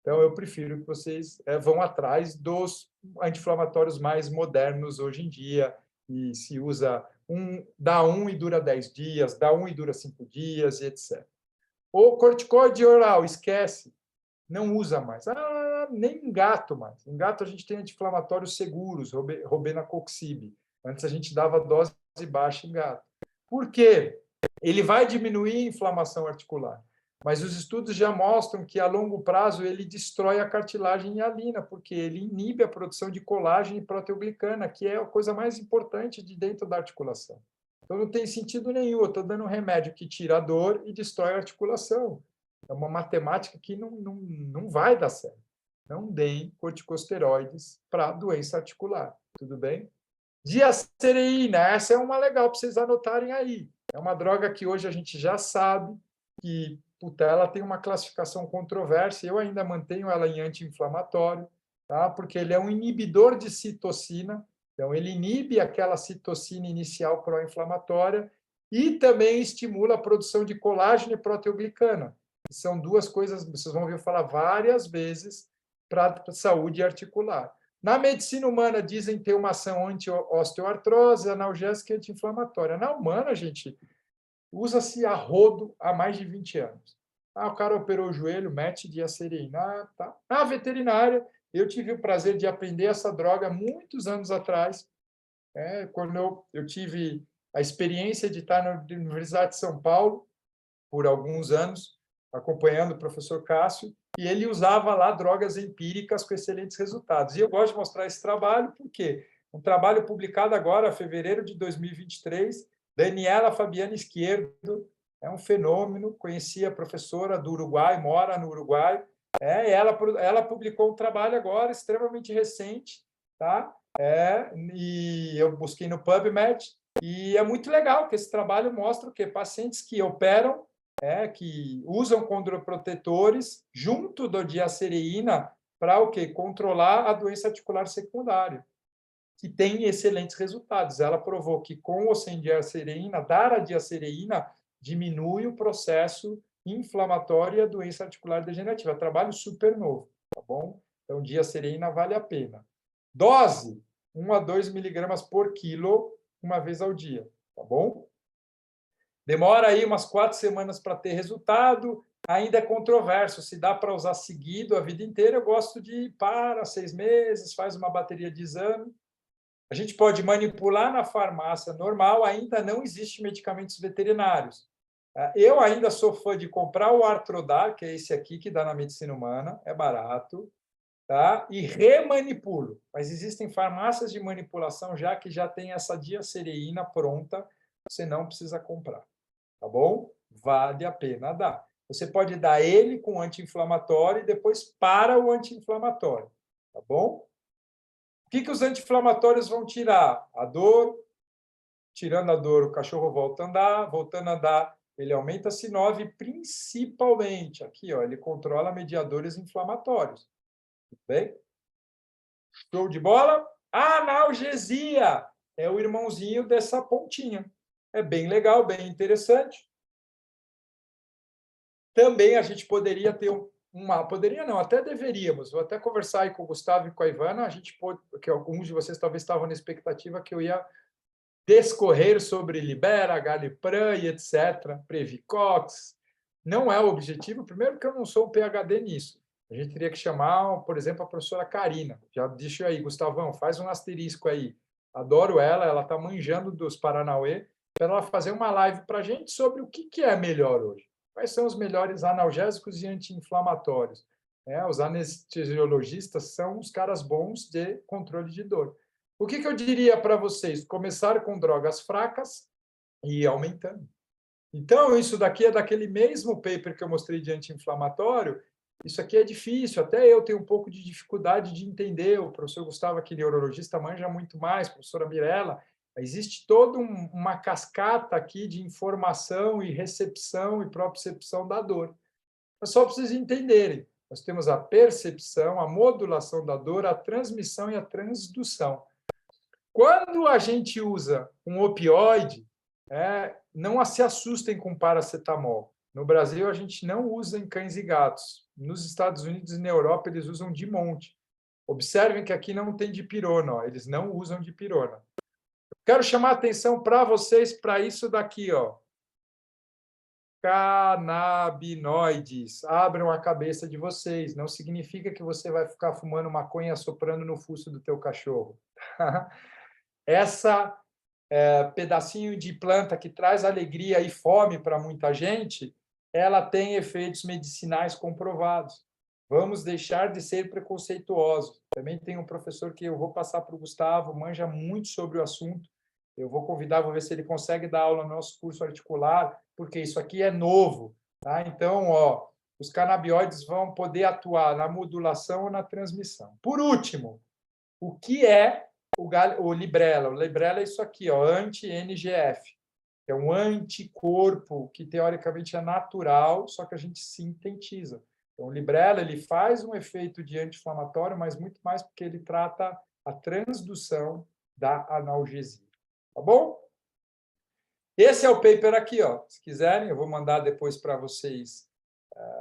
Então, eu prefiro que vocês vão atrás dos anti-inflamatórios mais modernos hoje em dia, e se usa dá e dura 10 dias, dá e dura 5 dias, e etc. O corticoide oral, esquece, não usa mais. Nem em gato mais. Em gato, a gente tem anti-inflamatórios seguros, robenacoxib. Antes, a gente dava dose baixa em gato. Por quê? Ele vai diminuir a inflamação articular. Mas os estudos já mostram que, a longo prazo, ele destrói a cartilagem hialina, porque ele inibe a produção de colágeno e proteoglicana, que é a coisa mais importante de dentro da articulação. Então, não tem sentido nenhum. Eu estou dando um remédio que tira a dor e destrói a articulação. É uma matemática que não vai dar certo. Não deem corticosteroides para doença articular. Tudo bem? Diacereína, essa é uma legal para vocês anotarem aí. É uma droga que hoje a gente já sabe que ela tem uma classificação controversa. Eu ainda mantenho ela em anti-inflamatório, tá? Porque ele é um inibidor de citocina. Então, ele inibe aquela citocina inicial pró-inflamatória e também estimula a produção de colágeno e proteoglicana. São duas coisas, vocês vão ouvir falar várias vezes para a saúde articular. Na medicina humana, dizem ter uma ação anti-osteoartrose, analgésica e anti-inflamatória. Na humana, gente, usa-se a rodo há mais de 20 anos. O cara operou o joelho, mete diacereína. Tá. Na veterinária, eu tive o prazer de aprender essa droga muitos anos atrás, quando eu tive a experiência de estar na Universidade de São Paulo por alguns anos, acompanhando o professor Cássio, e ele usava lá drogas empíricas com excelentes resultados. E eu gosto de mostrar esse trabalho porque um trabalho publicado agora, em fevereiro de 2023, Daniela Fabiana Izquierdo, é um fenômeno, conheci a professora do Uruguai, mora no Uruguai, ela publicou um trabalho agora extremamente recente, tá? E eu busquei no PubMed, e é muito legal que esse trabalho mostra o quê? Pacientes que operam, que usam condroprotetores junto da diacereína para o quê? Controlar a doença articular secundária, que tem excelentes resultados. Ela provou que com ou sem diacereína, dar a diacereína diminui o processo inflamatório e a doença articular degenerativa. É um trabalho super novo, tá bom? Então, diacereína vale a pena. Dose, 1 a 2 miligramas por quilo, uma vez ao dia, tá bom? Demora aí umas 4 semanas para ter resultado, ainda é controverso, se dá para usar seguido a vida inteira. Eu gosto de para 6 meses, faz uma bateria de exame. A gente pode manipular na farmácia normal, ainda não existe medicamentos veterinários. Eu ainda sou fã de comprar o Artrodar, que é esse aqui que dá na medicina humana, é barato, tá? E remanipulo. Mas existem farmácias de manipulação já que já tem essa diacereína pronta, você não precisa comprar. Tá bom? Vale a pena dar. Você pode dar ele com anti-inflamatório e depois para o anti-inflamatório. Tá bom? O que os anti-inflamatórios vão tirar? A dor. Tirando a dor, o cachorro volta a andar. Voltando a andar, ele aumenta a sinove, principalmente, aqui, ó, ele controla mediadores inflamatórios. Tudo bem? Show de bola? Analgesia é o irmãozinho dessa pontinha. É bem legal, bem interessante. Também a gente poderia ter poderia não, até deveríamos, vou até conversar aí com o Gustavo e com a Ivana, a gente pode, porque alguns de vocês talvez estavam na expectativa que eu ia discorrer sobre Libera, Galipram e etc., Previcox. Não é o objetivo, primeiro que eu não sou um PhD nisso. A gente teria que chamar, por exemplo, a professora Karina. Já deixa aí, Gustavão, faz um asterisco aí. adoro ela, ela está manjando dos Paranauê, para ela fazer uma live para a gente sobre o que é melhor hoje. Quais são os melhores analgésicos e anti-inflamatórios? Os anestesiologistas são os caras bons de controle de dor. O que eu diria para vocês? Começar com drogas fracas e ir aumentando. Então, isso daqui é daquele mesmo paper que eu mostrei de anti-inflamatório. Isso aqui é difícil, até eu tenho um pouco de dificuldade de entender. O professor Gustavo, aqui, neurologista, manja muito mais, a professora Mirella. Existe toda uma cascata aqui de informação e recepção e propriocepção da dor. Mas só para vocês entenderem. Nós temos a percepção, a modulação da dor, a transmissão e a transdução. Quando a gente usa um opioide, não se assustem com paracetamol. No Brasil, a gente não usa em cães e gatos. Nos Estados Unidos e na Europa, eles usam de monte. Observem que aqui não tem dipirona, ó. Eles não usam dipirona. Quero chamar a atenção para vocês para isso daqui, ó. Canabinoides. Abram a cabeça de vocês. Não significa que você vai ficar fumando maconha assoprando no fosso do teu cachorro. Essa pedacinho de planta que traz alegria e fome para muita gente, ela tem efeitos medicinais comprovados. Vamos deixar de ser preconceituosos. Também tem um professor que eu vou passar para o Gustavo, manja muito sobre o assunto. Eu vou convidar, vou ver se ele consegue dar aula no nosso curso articular, porque isso aqui é novo. Tá? Então, os canabinoides vão poder atuar na modulação ou na transmissão. Por último, o que é o Librela? O Librela é isso aqui, anti-NGF. É um anticorpo que, teoricamente, é natural, só que a gente sintetiza. Então, o Librela ele faz um efeito de anti-inflamatório, mas muito mais porque ele trata a transdução da analgesia. Tá bom? Esse é o paper aqui, se quiserem, eu vou mandar depois para vocês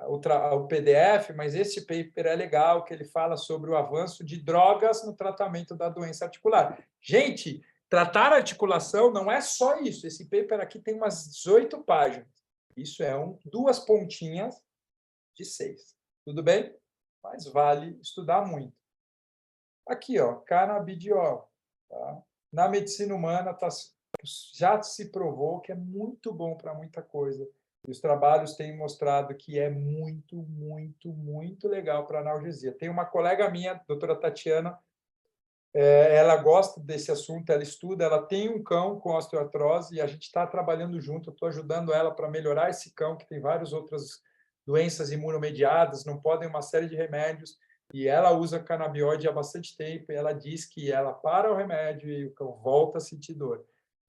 o PDF, mas esse paper é legal, que ele fala sobre o avanço de drogas no tratamento da doença articular. Gente, tratar a articulação não é só isso. Esse paper aqui tem umas 18 páginas. Isso é 2 pontinhas de 6. Tudo bem? Mas vale estudar muito. Aqui, canabidiol. Tá? Na medicina humana, já se provou que é muito bom para muita coisa. E os trabalhos têm mostrado que é muito, muito, muito legal para analgesia. Tem uma colega minha, a doutora Tatiana, ela gosta desse assunto, ela estuda, ela tem um cão com osteoartrose e a gente está trabalhando junto, eu estou ajudando ela para melhorar esse cão, que tem várias outras doenças imunomediadas, não podem uma série de remédios, e ela usa canabinoide há bastante tempo, e ela diz que ela para o remédio e o cão volta a sentir dor.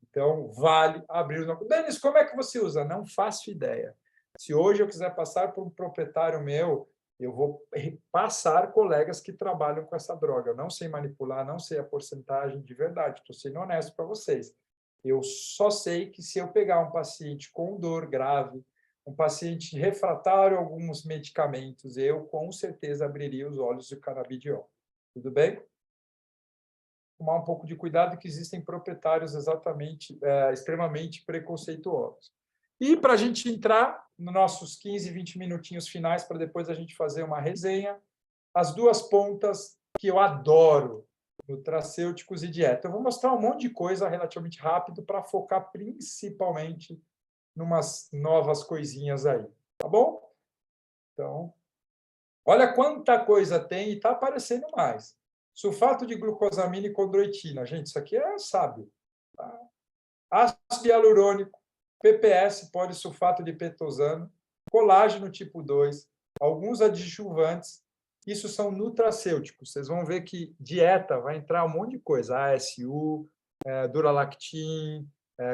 Então, vale abrir o nome. Denis, como é que você usa? Não faço ideia. Se hoje eu quiser passar por um proprietário meu, eu vou passar colegas que trabalham com essa droga. Eu não sei manipular, não sei a porcentagem de verdade. Estou sendo honesto para vocês. Eu só sei que se eu pegar um paciente com dor grave, um paciente refratário a alguns medicamentos, eu com certeza abriria os olhos do canabidiol. Tudo bem? Tomar um pouco de cuidado, que existem proprietários extremamente preconceituosos. E para a gente entrar nos nossos 15, 20 minutinhos finais, para depois a gente fazer uma resenha, as 2 pontas que eu adoro, nutracêuticos e dieta. Eu vou mostrar um monte de coisa relativamente rápido para focar principalmente em umas novas coisinhas aí, tá bom? Então, olha quanta coisa tem e está aparecendo mais. Sulfato de glucosamina e condroitina. Gente, isso aqui é sábio. Tá? Ácido hialurônico, PPS, polisulfato de pentosano, colágeno tipo 2, alguns adjuvantes. Isso são nutracêuticos. Vocês vão ver que dieta vai entrar um monte de coisa. ASU, Duralactin,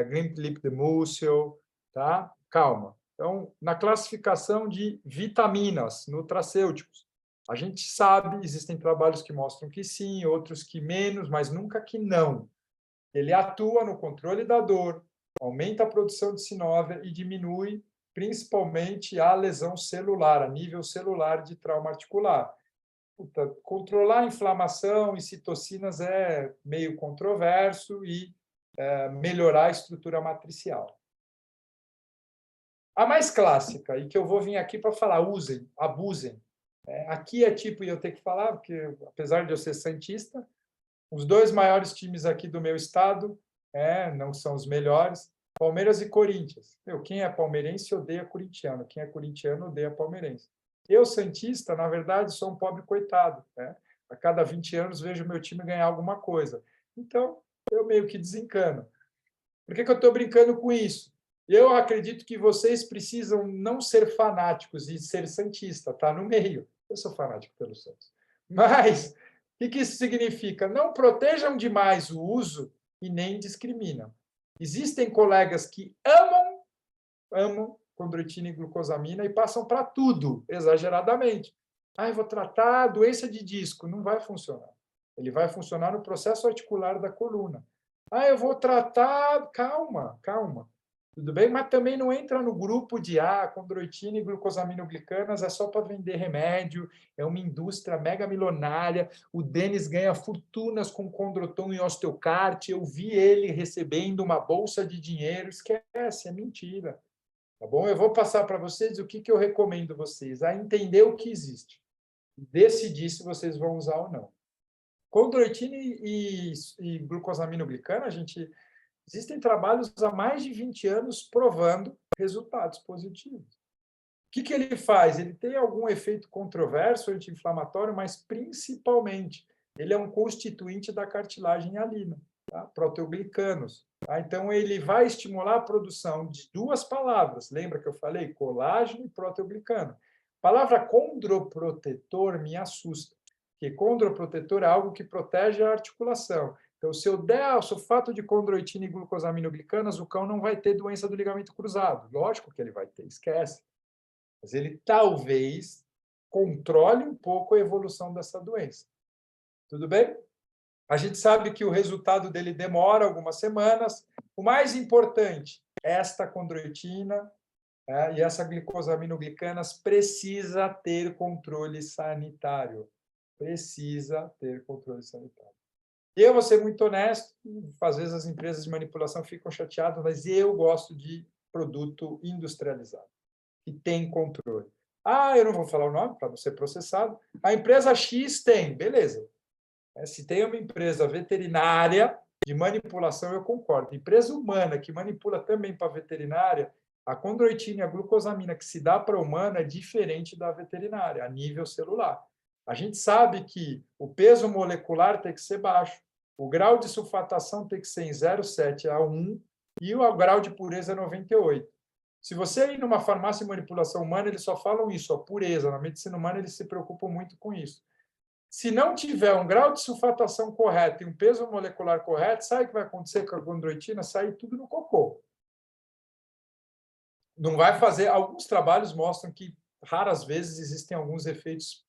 Green Lip Muscle, tá? Calma. Então, na classificação de vitaminas, nutracêuticos, a gente sabe, existem trabalhos que mostram que sim, outros que menos, mas nunca que não. Ele atua no controle da dor, aumenta a produção de sinóvia e diminui principalmente a lesão celular, a nível celular de trauma articular. Controlar a inflamação e citocinas é meio controverso e melhorar a estrutura matricial. A mais clássica, e que eu vou vir aqui para falar, usem, abusem. Aqui é tipo, e eu tenho que falar, porque apesar de eu ser santista, Os dois maiores times aqui do meu estado, não são os melhores, Palmeiras e Corinthians. Quem é palmeirense odeia corintiano, quem é corintiano odeia palmeirense. Eu, santista, na verdade, sou um pobre coitado. A cada 20 anos vejo meu time ganhar alguma coisa. Então, eu meio que desencano. Por que eu estou brincando com isso? Eu acredito que vocês precisam não ser fanáticos e ser santista, tá no meio. Eu sou fanático pelo Santos. Mas o que isso significa? Não protejam demais o uso e nem discriminam. Existem colegas que amam condroitina e glucosamina e passam para tudo, exageradamente. Eu vou tratar a doença de disco. Não vai funcionar. Ele vai funcionar no processo articular da coluna. Eu vou tratar... Calma. Tudo bem? Mas também não entra no grupo de condroitina e glucosaminoglicanas é só para vender remédio, é uma indústria mega milionária, o Denis ganha fortunas com condroton e osteocarte, eu vi ele recebendo uma bolsa de dinheiro, esquece, é mentira. Tá bom? Eu vou passar para vocês o que eu recomendo vocês, a entender o que existe, decidir se vocês vão usar ou não. Condroitina e glucosaminoglicana, existem trabalhos há mais de 20 anos provando resultados positivos. O que ele faz? Ele tem algum efeito controverso, anti-inflamatório, mas principalmente ele é um constituinte da cartilagem hialina, tá? Proteoglicanos. Tá? Então, ele vai estimular a produção de duas palavras. Lembra que eu falei? Colágeno e proteoglicano. A palavra condroprotetor me assusta, porque condroprotetor é algo que protege a articulação. Então, se eu der o sulfato de condroitina e glucosaminoglicanas, o cão não vai ter doença do ligamento cruzado. Lógico que ele vai ter, esquece. Mas ele talvez controle um pouco a evolução dessa doença. Tudo bem? A gente sabe que o resultado dele demora algumas semanas. O mais importante, esta condroitina e essa glucosaminoglicanas precisa ter controle sanitário. Precisa ter controle sanitário. Eu vou ser muito honesto, às vezes as empresas de manipulação ficam chateadas, mas eu gosto de produto industrializado, que tem controle. Eu não vou falar o nome para não ser processado. A empresa X tem, beleza. Se tem uma empresa veterinária de manipulação, eu concordo. Empresa humana que manipula também para veterinária, a condroitina e a glucosamina que se dá para a humana é diferente da veterinária, a nível celular. A gente sabe que o peso molecular tem que ser baixo, o grau de sulfatação tem que ser em 0,7 a 1 e o grau de pureza é 98. Se você ir numa farmácia de manipulação humana, eles só falam isso, a pureza. Na medicina humana, eles se preocupam muito com isso. Se não tiver um grau de sulfatação correto e um peso molecular correto, sabe o que vai acontecer com a condroitina? Sai tudo no cocô. Não vai fazer... Alguns trabalhos mostram que raras vezes existem alguns efeitos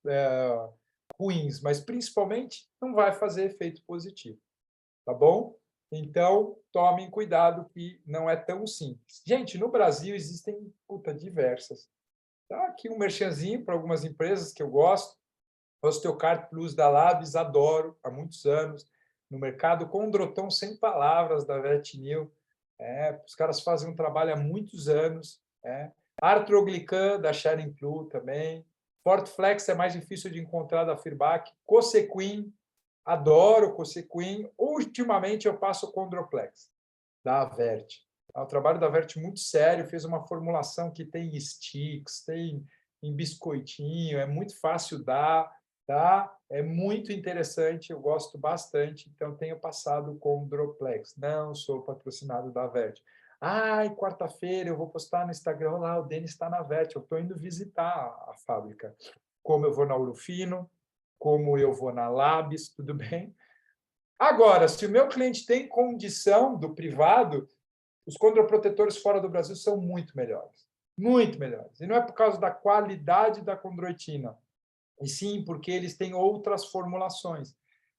ruins, mas principalmente não vai fazer efeito positivo. Tá bom? Então, tomem cuidado que não é tão simples. Gente, no Brasil existem diversas. Tá aqui um merchanzinho para algumas empresas que eu gosto. Osteocard Plus da Labs, adoro, há muitos anos. No mercado, Condroton sem palavras, da Vetnil. Os caras fazem um trabalho há muitos anos. Artroglican, da Sharing Plu também. Fortflex é mais difícil de encontrar, da Firbac. Cosequin, adoro Cosequin. Ultimamente, eu passo o Condroplex, da Avert. O trabalho da Avert muito sério, fez uma formulação que tem sticks, tem em biscoitinho, é muito fácil dar, tá? É muito interessante, eu gosto bastante, então tenho passado o Condroplex. Não sou patrocinado da Avert. Quarta-feira eu vou postar no Instagram, lá o Denis está na Avert, eu estou indo visitar a fábrica. Como eu vou na Urufino, como eu vou na Labs, tudo bem? Agora, se o meu cliente tem condição do privado, os condroprotetores fora do Brasil são muito melhores. Muito melhores. E não é por causa da qualidade da condroitina, e sim porque eles têm outras formulações.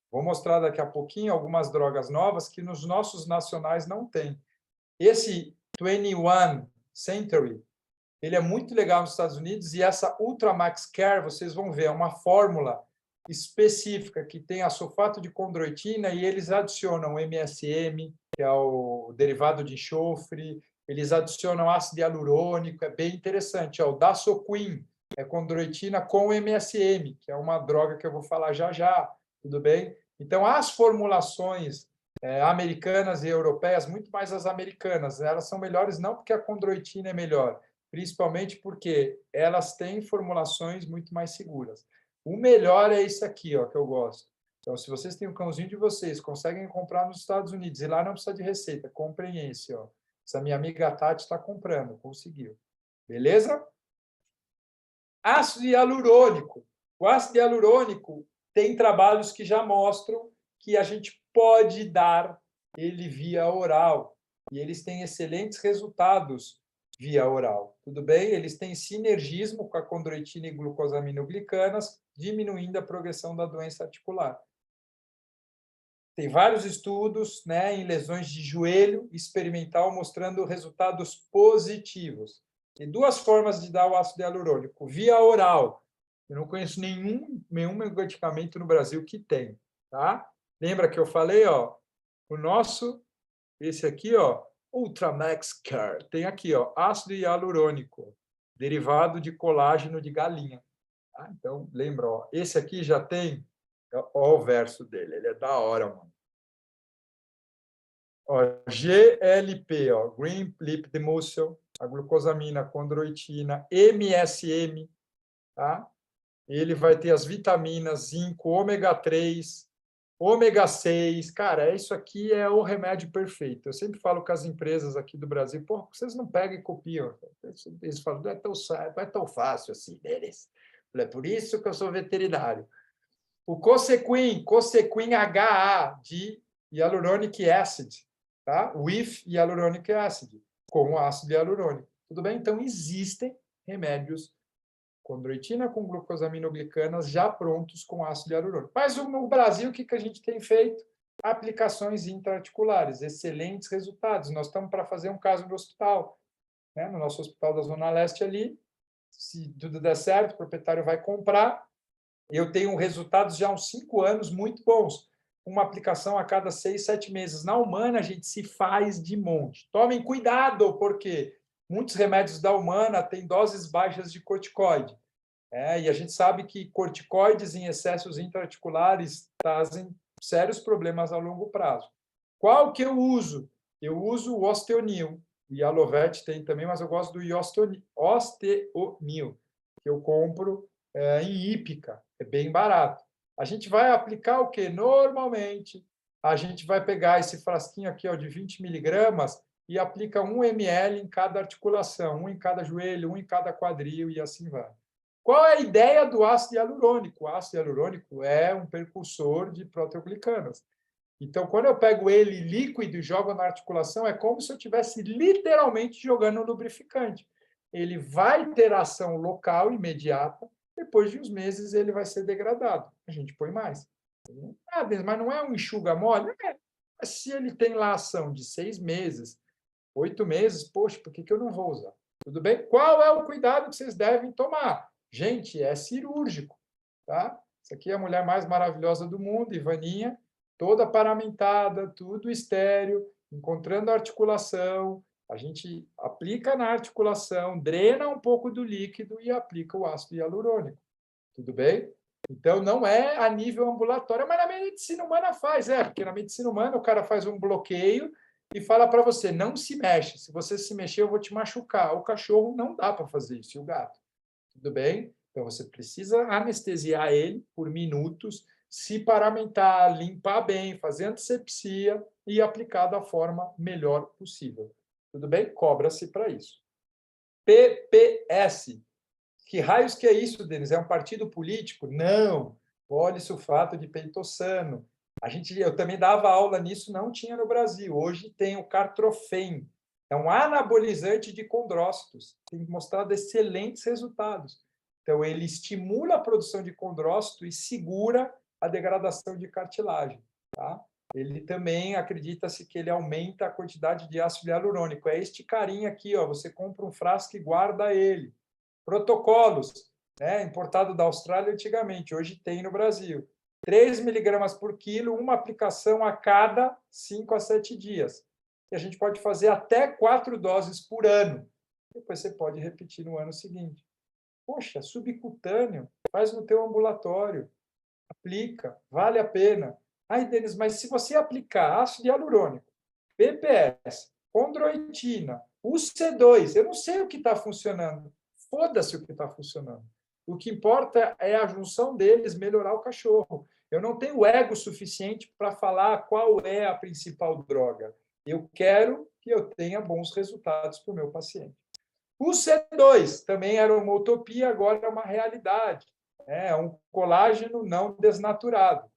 Vou mostrar daqui a pouquinho algumas drogas novas que nos nossos nacionais não tem. Esse 21 Century, ele é muito legal nos Estados Unidos, e essa Ultramax Care, vocês vão ver, é uma fórmula específica que tem a sulfato de condroitina e eles adicionam MSM, que é o derivado de enxofre, eles adicionam ácido hialurônico, é bem interessante. O Dasoquin é condroitina com MSM, que é uma droga que eu vou falar já já, tudo bem? Então, as formulações americanas e europeias, muito mais as americanas, elas são melhores não porque a condroitina é melhor, principalmente porque elas têm formulações muito mais seguras. O melhor é isso aqui, ó, que eu gosto. Então, se vocês têm um cãozinho de vocês, conseguem comprar nos Estados Unidos, e lá não precisa de receita, comprem esse, ó. Essa minha amiga Tati está comprando, conseguiu. Beleza? Ácido hialurônico. O ácido hialurônico tem trabalhos que já mostram que a gente pode dar ele via oral. E eles têm excelentes resultados via oral. Tudo bem? Eles têm sinergismo com a condroitina e glucosaminoglicanas, diminuindo a progressão da doença articular. Tem vários estudos, né, em lesões de joelho experimental mostrando resultados positivos. Tem duas formas de dar o ácido hialurônico. Via oral. Eu não conheço nenhum medicamento no Brasil que tem. Tá? Lembra que eu falei? Ó, o nosso, esse aqui, ó, Ultramax Care, tem aqui, ó, ácido hialurônico, derivado de colágeno de galinha. Tá? Então, lembra, ó, esse aqui já tem, ó, o verso dele, ele é da hora, mano. Ó, GLP, ó, Green Lipid Emulsion, a glucosamina, a condroitina, MSM, tá? Ele vai ter as vitaminas, zinco, ômega 3, ômega 6. Cara, isso aqui é o remédio perfeito. Eu sempre falo com as empresas aqui do Brasil, pô, vocês não pegam e copiam. Eles falam, não é tão fácil assim deles. É por isso que eu sou veterinário. O Cosequin HA, de hyaluronic acid, tá? With hyaluronic acid, com ácido hialurônico. Tudo bem? Então, existem remédios condroitina com glucosaminoglicanas já prontos com ácido hialurônico. Mas no Brasil, o que a gente tem feito? Aplicações intraarticulares, excelentes resultados. Nós estamos para fazer um caso no hospital, né? No nosso hospital da Zona Leste ali. Se tudo der certo, o proprietário vai comprar. Eu tenho resultados já há uns 5 anos muito bons. Uma aplicação a cada 6, 7 meses. Na Humana, a gente se faz de monte. Tomem cuidado, porque muitos remédios da Humana têm doses baixas de corticoide. E a gente sabe que corticoides em excessos intraarticulares trazem sérios problemas a longo prazo. Qual que eu uso? Eu uso o Osteonil. O Yalovete tem também, mas eu gosto do Osteonil, que eu compro em Ípica. É bem barato. A gente vai aplicar o quê? Normalmente, a gente vai pegar esse frasquinho aqui ó, de 20 miligramas e aplica 1 ml em cada articulação, um em cada joelho, um em cada quadril e assim vai. Qual é a ideia do ácido hialurônico? O ácido hialurônico é um precursor de proteoglicanas. Então, quando eu pego ele líquido e jogo na articulação, é como se eu estivesse literalmente jogando um lubrificante. Ele vai ter ação local, imediata, depois de uns meses ele vai ser degradado. A gente põe mais. Ah, mas não é um enxuga-mole? Mas se ele tem lá ação de 6 meses, 8 meses, poxa, por que eu não vou usar? Tudo bem? Qual é o cuidado que vocês devem tomar? Gente, é cirúrgico, tá? Essa aqui é a mulher mais maravilhosa do mundo, Ivaninha, toda paramentada, tudo estéreo, encontrando a articulação. A gente aplica na articulação, drena um pouco do líquido e aplica o ácido hialurônico. Tudo bem? Então, não é a nível ambulatório, mas na medicina humana faz, porque na medicina humana o cara faz um bloqueio e fala para você, não se mexe. Se você se mexer, eu vou te machucar. O cachorro não dá para fazer isso, e o gato. Tudo bem? Então, você precisa anestesiar ele por minutos, se paramentar, limpar bem, fazer antisepsia e aplicar da forma melhor possível. Tudo bem? Cobra-se para isso. PPS. Que raios que é isso, Denis? É um partido político? Não. Polisulfato de pentossano. Eu também dava aula nisso, não tinha no Brasil. Hoje tem o Cartrofen. É um anabolizante de condrócitos. Tem mostrado excelentes resultados. Então, ele estimula a produção de condrócito e segura a degradação de cartilagem. Tá? Ele também acredita-se que ele aumenta a quantidade de ácido hialurônico. É este carinha aqui, ó, você compra um frasco e guarda ele. Protocolos, importado da Austrália antigamente, hoje tem no Brasil. 3 miligramas por quilo, uma aplicação a cada 5 a 7 dias. E a gente pode fazer até 4 doses por ano. Depois você pode repetir no ano seguinte. Poxa, subcutâneo, faz no teu ambulatório, aplica, vale a pena. Ai, Denis, mas se você aplicar ácido hialurônico, PPS, condroitina, UC2, eu não sei o que está funcionando. Foda-se o que está funcionando. O que importa é a junção deles melhorar o cachorro. Eu não tenho ego suficiente para falar qual é a principal droga. Eu quero que eu tenha bons resultados para o meu paciente. O C2 também era uma utopia, agora é uma realidade. É um colágeno não desnaturado,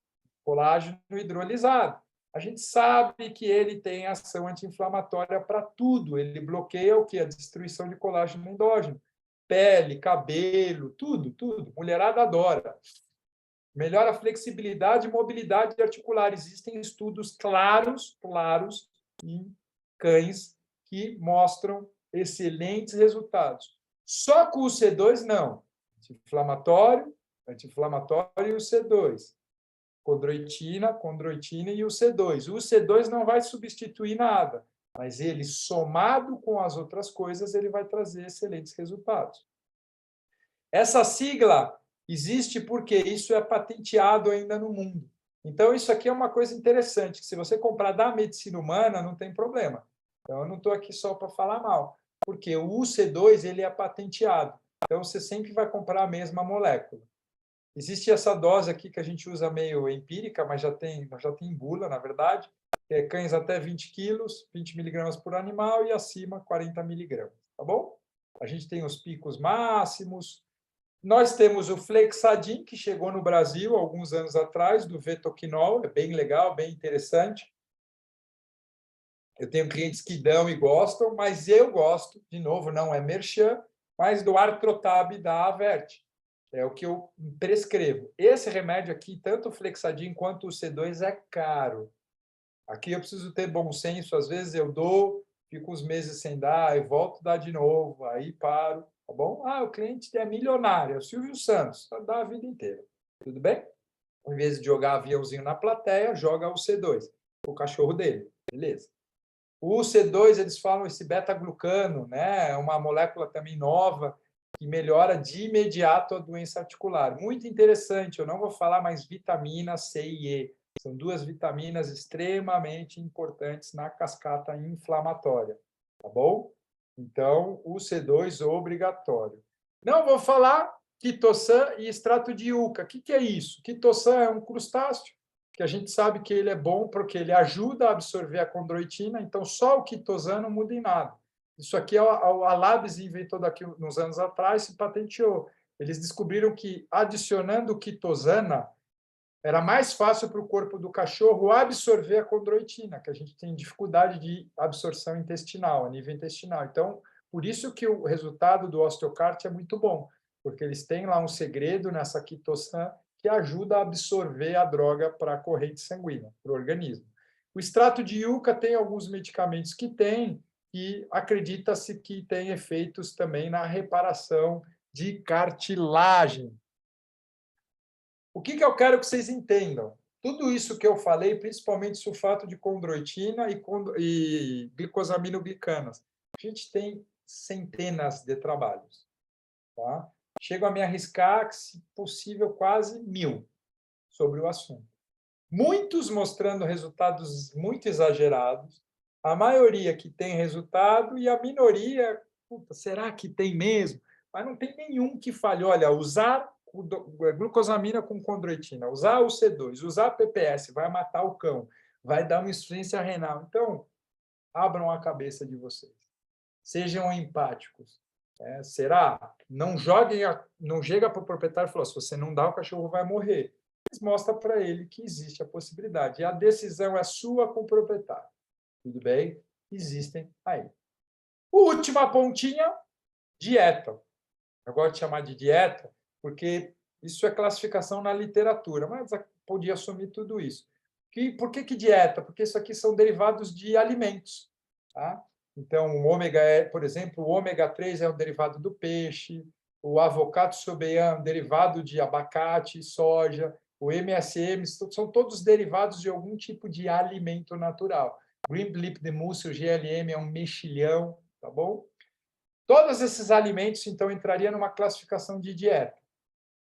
colágeno hidrolisado. A gente sabe que ele tem ação anti-inflamatória para tudo. Ele bloqueia o que? A destruição de colágeno endógeno. Pele, cabelo, tudo, tudo. Mulherada adora. Melhora a flexibilidade e mobilidade articular. Existem estudos claros em cães que mostram excelentes resultados. Só com o C2, não. Anti-inflamatório e o C2. Condroitina e o C2. O C2 não vai substituir nada, mas ele, somado com as outras coisas, ele vai trazer excelentes resultados. Essa sigla existe porque isso é patenteado ainda no mundo. Então, isso aqui é uma coisa interessante, que se você comprar da medicina humana, não tem problema. Então, eu não estou aqui só para falar mal, porque o UC2 ele é patenteado. Então, você sempre vai comprar a mesma molécula. Existe essa dose aqui que a gente usa meio empírica, mas já tem bula, na verdade, que é cães até 20 quilos, 20 miligramas por animal e acima 40 miligramas, tá bom? A gente tem os picos máximos. Nós temos o Flexadin, que chegou no Brasil alguns anos atrás, do Vetoquinol, é bem legal, bem interessante. Eu tenho clientes que dão e gostam, mas eu gosto, de novo, não é merchan, mas do Artrotab da Avert. É o que eu prescrevo. Esse remédio aqui, tanto o Flexadin quanto o C2, é caro. Aqui eu preciso ter bom senso. Às vezes eu dou, fico uns meses sem dar, eu volto a dar de novo, aí paro, tá bom? Ah, o cliente é milionário, é o Silvio Santos, dá a vida inteira. Tudo bem? Em vez de jogar aviãozinho na plateia, joga o C2, o cachorro dele. Beleza. O C2, eles falam esse beta-glucano, né? É uma molécula também nova, que melhora de imediato a doença articular. Muito interessante, eu não vou falar mais vitamina C e E. São duas vitaminas extremamente importantes na cascata inflamatória, tá bom? Então, o C2 obrigatório. Não vou falar quitossan e extrato de yucca. O que é isso? Quitossan é um crustáceo, que a gente sabe que ele é bom porque ele ajuda a absorver a condroitina, então só o quitossan não muda em nada. Isso aqui a Labs inventou daqui uns anos atrás, se patenteou. Eles descobriram que adicionando quitosana era mais fácil para o corpo do cachorro absorver a condroitina, que a gente tem dificuldade de absorção intestinal, a nível intestinal. Então, por isso que o resultado do Osteocart é muito bom, porque eles têm lá um segredo nessa quitossan que ajuda a absorver a droga para a corrente sanguínea, para o organismo. O extrato de yucca tem alguns medicamentos que tem, e acredita-se que tem efeitos também na reparação de cartilagem. O que eu quero que vocês entendam? Tudo isso que eu falei, principalmente sulfato de condroitina e glicosaminoglicanas, a gente tem centenas de trabalhos. Tá? Chego a me arriscar, se possível, quase 1000 sobre o assunto. Muitos mostrando resultados muito exagerados, a maioria que tem resultado e a minoria, puta, será que tem mesmo? Mas não tem nenhum que fale, olha, usar glucosamina com condroitina, usar o C2, usar PPS, vai matar o cão, vai dar uma insuficiência renal. Então, abram a cabeça de vocês. Sejam empáticos. Será? Não joguem, não chega para o proprietário e fala, se você não dá, o cachorro vai morrer. Mas mostra para ele que existe a possibilidade. E a decisão é sua com o proprietário. Tudo bem? Existem aí. Última pontinha, dieta. Eu gosto de chamar de dieta, porque isso é classificação na literatura, mas podia assumir tudo isso. Por que dieta? Porque isso aqui são derivados de alimentos. Tá? Então, por exemplo, o ômega 3 é um derivado do peixe, o avocato sobeyan é um derivado de abacate, soja, o MSM, são todos derivados de algum tipo de alimento natural. Green Blip de Mussel, GLM, é um mexilhão, tá bom? Todos esses alimentos, então, entrariam numa classificação de dieta.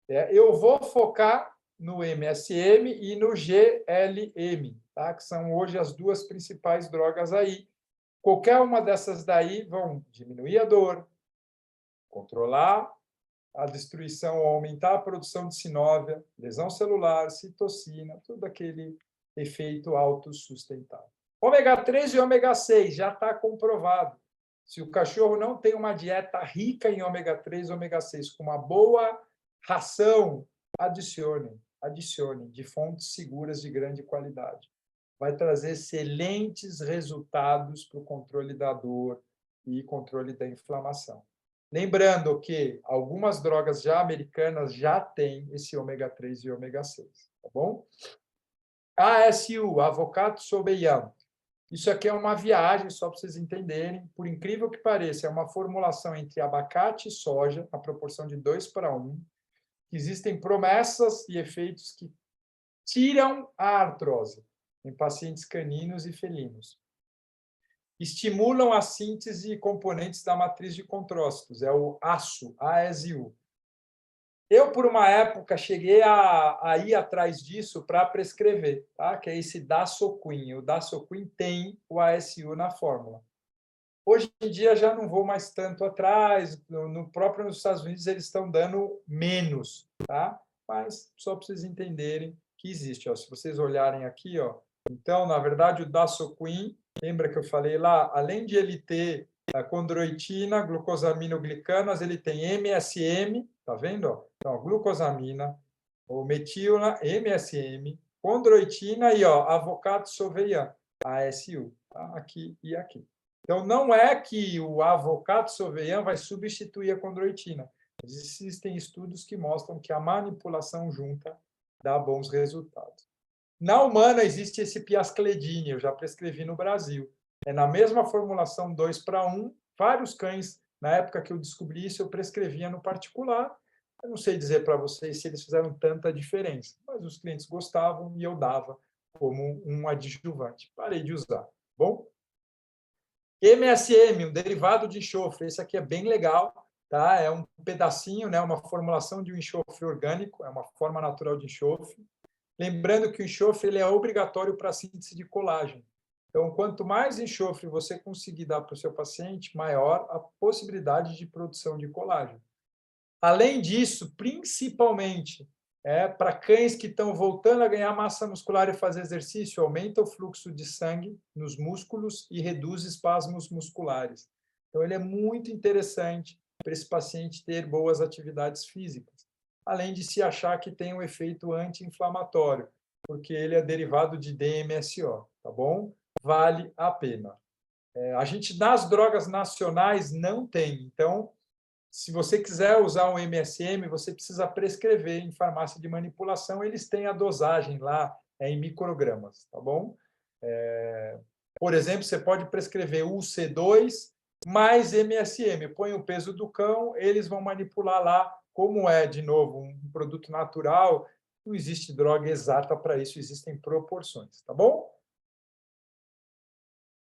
Eu vou focar no MSM e no GLM, tá? Que são hoje as duas principais drogas aí. Qualquer uma dessas daí vão diminuir a dor, controlar a destruição, aumentar a produção de sinóvia, lesão celular, citocina, tudo aquele efeito autossustentável. Ômega 3 e ômega 6 já está comprovado. Se o cachorro não tem uma dieta rica em ômega 3 e ômega 6, com uma boa ração, adicione de fontes seguras de grande qualidade. Vai trazer excelentes resultados para o controle da dor e controle da inflamação. Lembrando que algumas drogas já americanas já têm esse ômega 3 e ômega 6, tá bom? ASU, Avocato Sobeyan. Isso aqui é uma viagem, só para vocês entenderem. Por incrível que pareça, é uma formulação entre abacate e soja, na proporção de 2:1. Existem promessas e efeitos que tiram a artrose em pacientes caninos e felinos. Estimulam a síntese de componentes da matriz de contrócitos, é o ASU, ASU. Eu, por uma época, cheguei a ir atrás disso para prescrever, tá? Que é esse Dasoquin. O Dasoquin tem o ASU na fórmula. Hoje em dia, já não vou mais tanto atrás, no próprio nos Estados Unidos eles estão dando menos, tá? Mas só para vocês entenderem que existe. Ó. Se vocês olharem aqui, ó, então, na verdade, o Dasoquin, lembra que eu falei lá, além de ele ter a condroitina, glucosaminoglicanas, ele tem MSM, tá vendo? Ó? Então, glucosamina, o metilna, MSM, condroitina e ó, avocato soveyan, ASU, tá? Aqui e aqui. Então, não é que o avocato soveyan vai substituir a condroitina. Existem estudos que mostram que a manipulação junta dá bons resultados. Na humana, existe esse piascledine, eu já prescrevi no Brasil. É na mesma formulação 2:1, vários cães, na época que eu descobri isso, eu prescrevia no particular. Eu não sei dizer para vocês se eles fizeram tanta diferença, mas os clientes gostavam e eu dava como um adjuvante. Parei de usar. Bom? MSM, um derivado de enxofre. Esse aqui é bem legal, tá? É um pedacinho, né? Uma formulação de um enxofre orgânico, é uma forma natural de enxofre. Lembrando que o enxofre ele é obrigatório para a síntese de colágeno. Então, quanto mais enxofre você conseguir dar para o seu paciente, maior a possibilidade de produção de colágeno. Além disso, principalmente, para cães que estão voltando a ganhar massa muscular e fazer exercício, aumenta o fluxo de sangue nos músculos e reduz espasmos musculares. Então, ele é muito interessante para esse paciente ter boas atividades físicas, além de se achar que tem um efeito anti-inflamatório, porque ele é derivado de DMSO, tá bom? Vale a pena. A gente, nas drogas nacionais, não tem, então se você quiser usar um MSM, você precisa prescrever em farmácia de manipulação. Eles têm a dosagem lá, em microgramas, tá bom? Por exemplo, você pode prescrever UC2 mais MSM. Põe o peso do cão, eles vão manipular lá. Como é, de novo, um produto natural, não existe droga exata para isso, existem proporções, tá bom?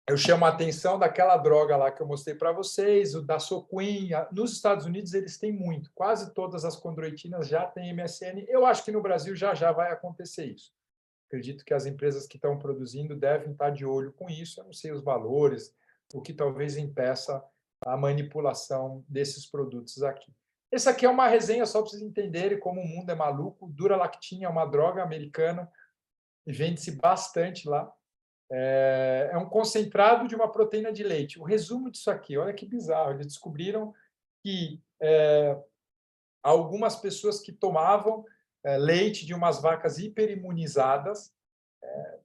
Eu chamo a atenção daquela droga lá que eu mostrei para vocês, o Dasoquin. Nos Estados Unidos, eles têm muito. Quase todas as condroitinas já têm MSM. Eu acho que no Brasil já vai acontecer isso. Acredito que as empresas que estão produzindo devem estar de olho com isso. Eu não sei os valores, o que talvez impeça a manipulação desses produtos aqui. Esse aqui é uma resenha só para vocês entenderem como o mundo é maluco. Duralactin é uma droga americana e vende-se bastante lá. É um concentrado de uma proteína de leite. O resumo disso aqui, olha que bizarro, eles descobriram que algumas pessoas que tomavam leite de umas vacas hiperimunizadas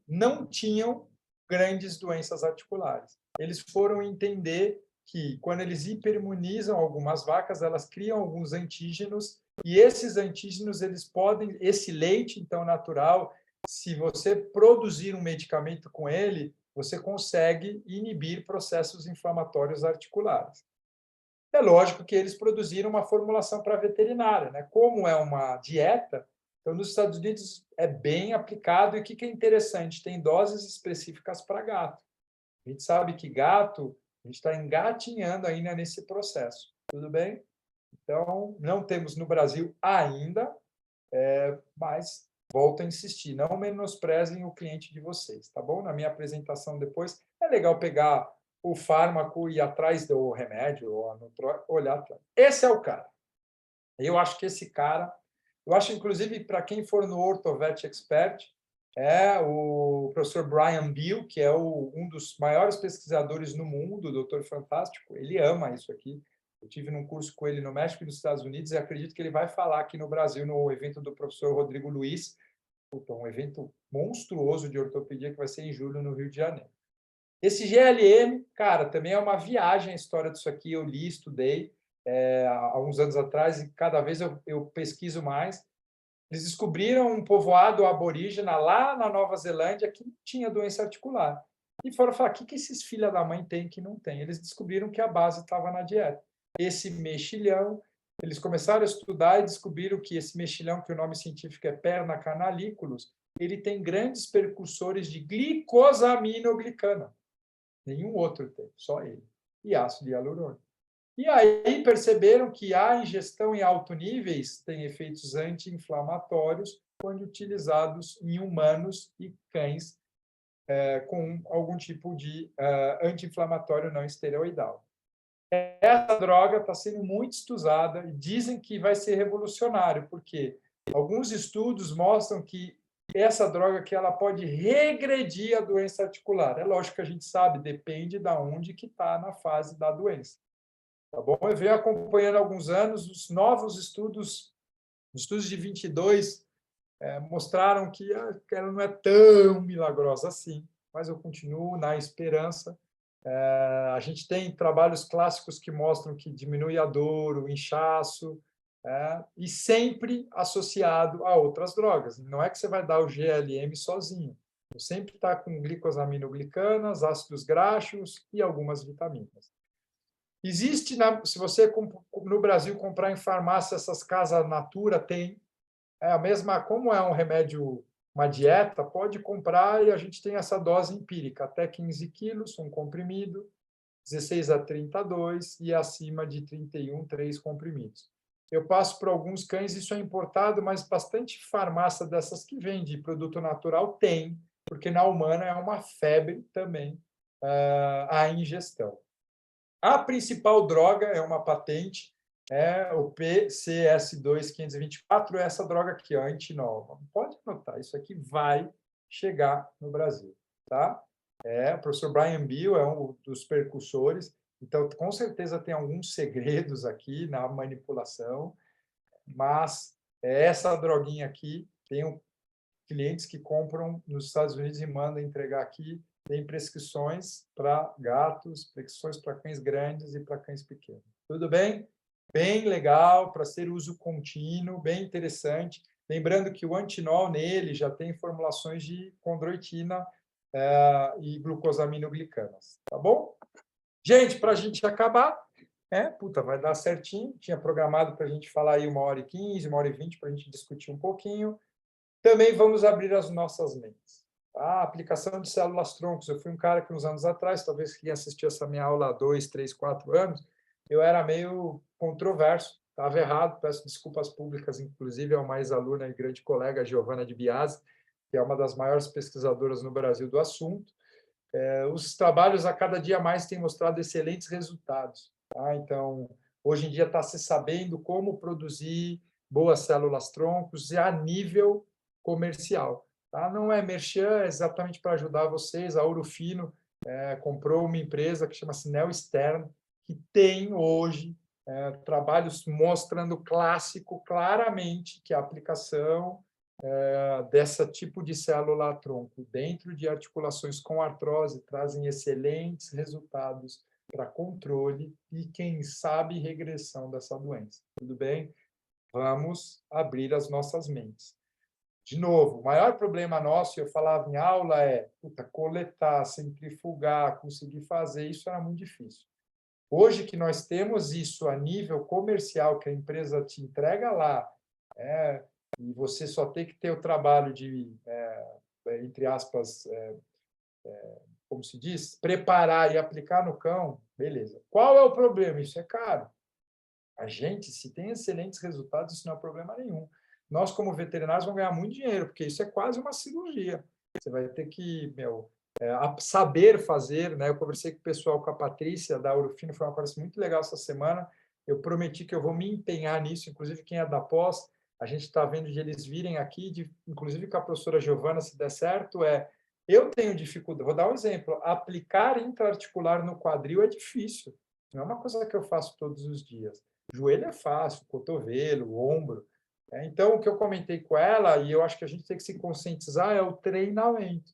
não tinham grandes doenças articulares. Eles foram entender que, quando eles hiperimunizam algumas vacas, elas criam alguns antígenos, e esses antígenos, eles podem, esse leite, então, natural, se você produzir um medicamento com ele, você consegue inibir processos inflamatórios articulares. É lógico que eles produziram uma formulação para veterinária, né? Como é uma dieta, então nos Estados Unidos é bem aplicado, e o que é interessante, tem doses específicas para gato. A gente sabe que gato, a gente está engatinhando ainda nesse processo, tudo bem? Então, não temos no Brasil ainda, mas volto a insistir, não menosprezem o cliente de vocês, tá bom? Na minha apresentação depois, é legal pegar o fármaco e ir atrás do remédio, ou olhar atrás. Esse é o cara. Eu acho que esse cara, eu acho, inclusive, para quem for no Orthovet Expert, é o professor Brian Bill, que é um dos maiores pesquisadores no mundo, o Doutor Fantástico, ele ama isso aqui. Eu tive num curso com ele no México e nos Estados Unidos e acredito que ele vai falar aqui no Brasil, no evento do professor Rodrigo Luiz, um evento monstruoso de ortopedia que vai ser em julho no Rio de Janeiro. Esse GLM, cara, também é uma viagem a história disso aqui. Eu li, estudei há uns anos atrás e cada vez eu pesquiso mais. Eles descobriram um povoado aborígena lá na Nova Zelândia que tinha doença articular. E foram falar, o que esses filha da mãe têm que não tem? Eles descobriram que a base estava na dieta. Esse mexilhão, eles começaram a estudar e descobriram que esse mexilhão, que o nome científico é Perna canaliculus, ele tem grandes percussores de glicosaminoglicana. Nenhum outro tem, só ele. E ácido hialurônico. E aí perceberam que a ingestão em alto níveis tem efeitos anti-inflamatórios quando utilizados em humanos e cães com algum tipo de anti-inflamatório não esteroidal. Essa droga está sendo muito estudada e dizem que vai ser revolucionário, porque alguns estudos mostram que essa droga que ela pode regredir a doença articular. É lógico que a gente sabe, depende de onde que está na fase da doença. Tá bom? Eu venho acompanhando há alguns anos os novos estudos de 22 mostraram que ela não é tão milagrosa assim, mas eu continuo na esperança. A gente tem trabalhos clássicos que mostram que diminui a dor, o inchaço, e sempre associado a outras drogas. Não é que você vai dar o GLM sozinho. Você sempre está com glicosaminoglicanas, ácidos graxos e algumas vitaminas. Existe, se você no Brasil comprar em farmácia essas Casa Natura, tem a mesma, como é um remédio, uma dieta, pode comprar e a gente tem essa dose empírica, até 15 quilos, um comprimido, 16 a 32 e acima de 31, 3 comprimidos. Eu passo para alguns cães, isso é importado, mas bastante farmácia dessas que vende produto natural tem, porque na humana é uma febre também a ingestão. A principal droga é uma patente, é o PCS2-524, essa droga aqui, a antinol. Pode anotar, isso aqui vai chegar no Brasil. Tá? O professor Brian Bill é um dos percussores, então, com certeza, tem alguns segredos aqui na manipulação, mas essa droguinha aqui, tem clientes que compram nos Estados Unidos e mandam entregar aqui. Tem prescrições para gatos, prescrições para cães grandes e para cães pequenos. Tudo bem? Bem legal, para ser uso contínuo, bem interessante. Lembrando que o antinol nele já tem formulações de condroitina e glucosaminoglicanas. Tá bom? Gente, para a gente acabar, vai dar certinho. Tinha programado para a gente falar aí 1h15, 1h20, para a gente discutir um pouquinho. Também vamos abrir as nossas mentes. A aplicação de células-troncos. Eu fui um cara que, uns anos atrás, talvez quem assistiu essa minha aula há 2, 3, 4 anos, eu era meio controverso, estava errado, peço desculpas públicas, inclusive a uma ex-aluna e grande colega, a Giovana de Biasi, que é uma das maiores pesquisadoras no Brasil do assunto. Os trabalhos, a cada dia mais, têm mostrado excelentes resultados. Tá? Então, hoje em dia, está se sabendo como produzir boas células-troncos a nível comercial. Tá? Não é merchan, é exatamente para ajudar vocês. A Ouro Fino comprou uma empresa que chama-se Neostern, que tem hoje trabalhos mostrando claramente que a aplicação dessa tipo de célula-tronco dentro de articulações com artrose trazem excelentes resultados para controle e, quem sabe, regressão dessa doença. Tudo bem? Vamos abrir as nossas mentes. De novo, o maior problema nosso, eu falava em aula, coletar, centrifugar, conseguir fazer, isso era muito difícil. Hoje que nós temos isso a nível comercial, que a empresa te entrega lá, e você só tem que ter o trabalho de, entre aspas, como se diz, preparar e aplicar no cão, beleza. Qual é o problema? Isso é caro. A gente, se tem excelentes resultados, isso não é problema nenhum. nós, como veterinários, vamos ganhar muito dinheiro, porque isso é quase uma cirurgia. Você vai ter que, saber fazer, né? Eu conversei com o pessoal, com a Patrícia, da Urofino, foi uma conversa muito legal essa semana. Eu prometi que eu vou me empenhar nisso, inclusive quem é da pós, a gente está vendo de eles virem aqui, inclusive com a professora Giovana, se der certo, eu tenho dificuldade, vou dar um exemplo, aplicar intraarticular no quadril é difícil, não é uma coisa que eu faço todos os dias. Joelho é fácil, cotovelo, ombro. Então, o que eu comentei com ela, e eu acho que a gente tem que se conscientizar, é o treinamento.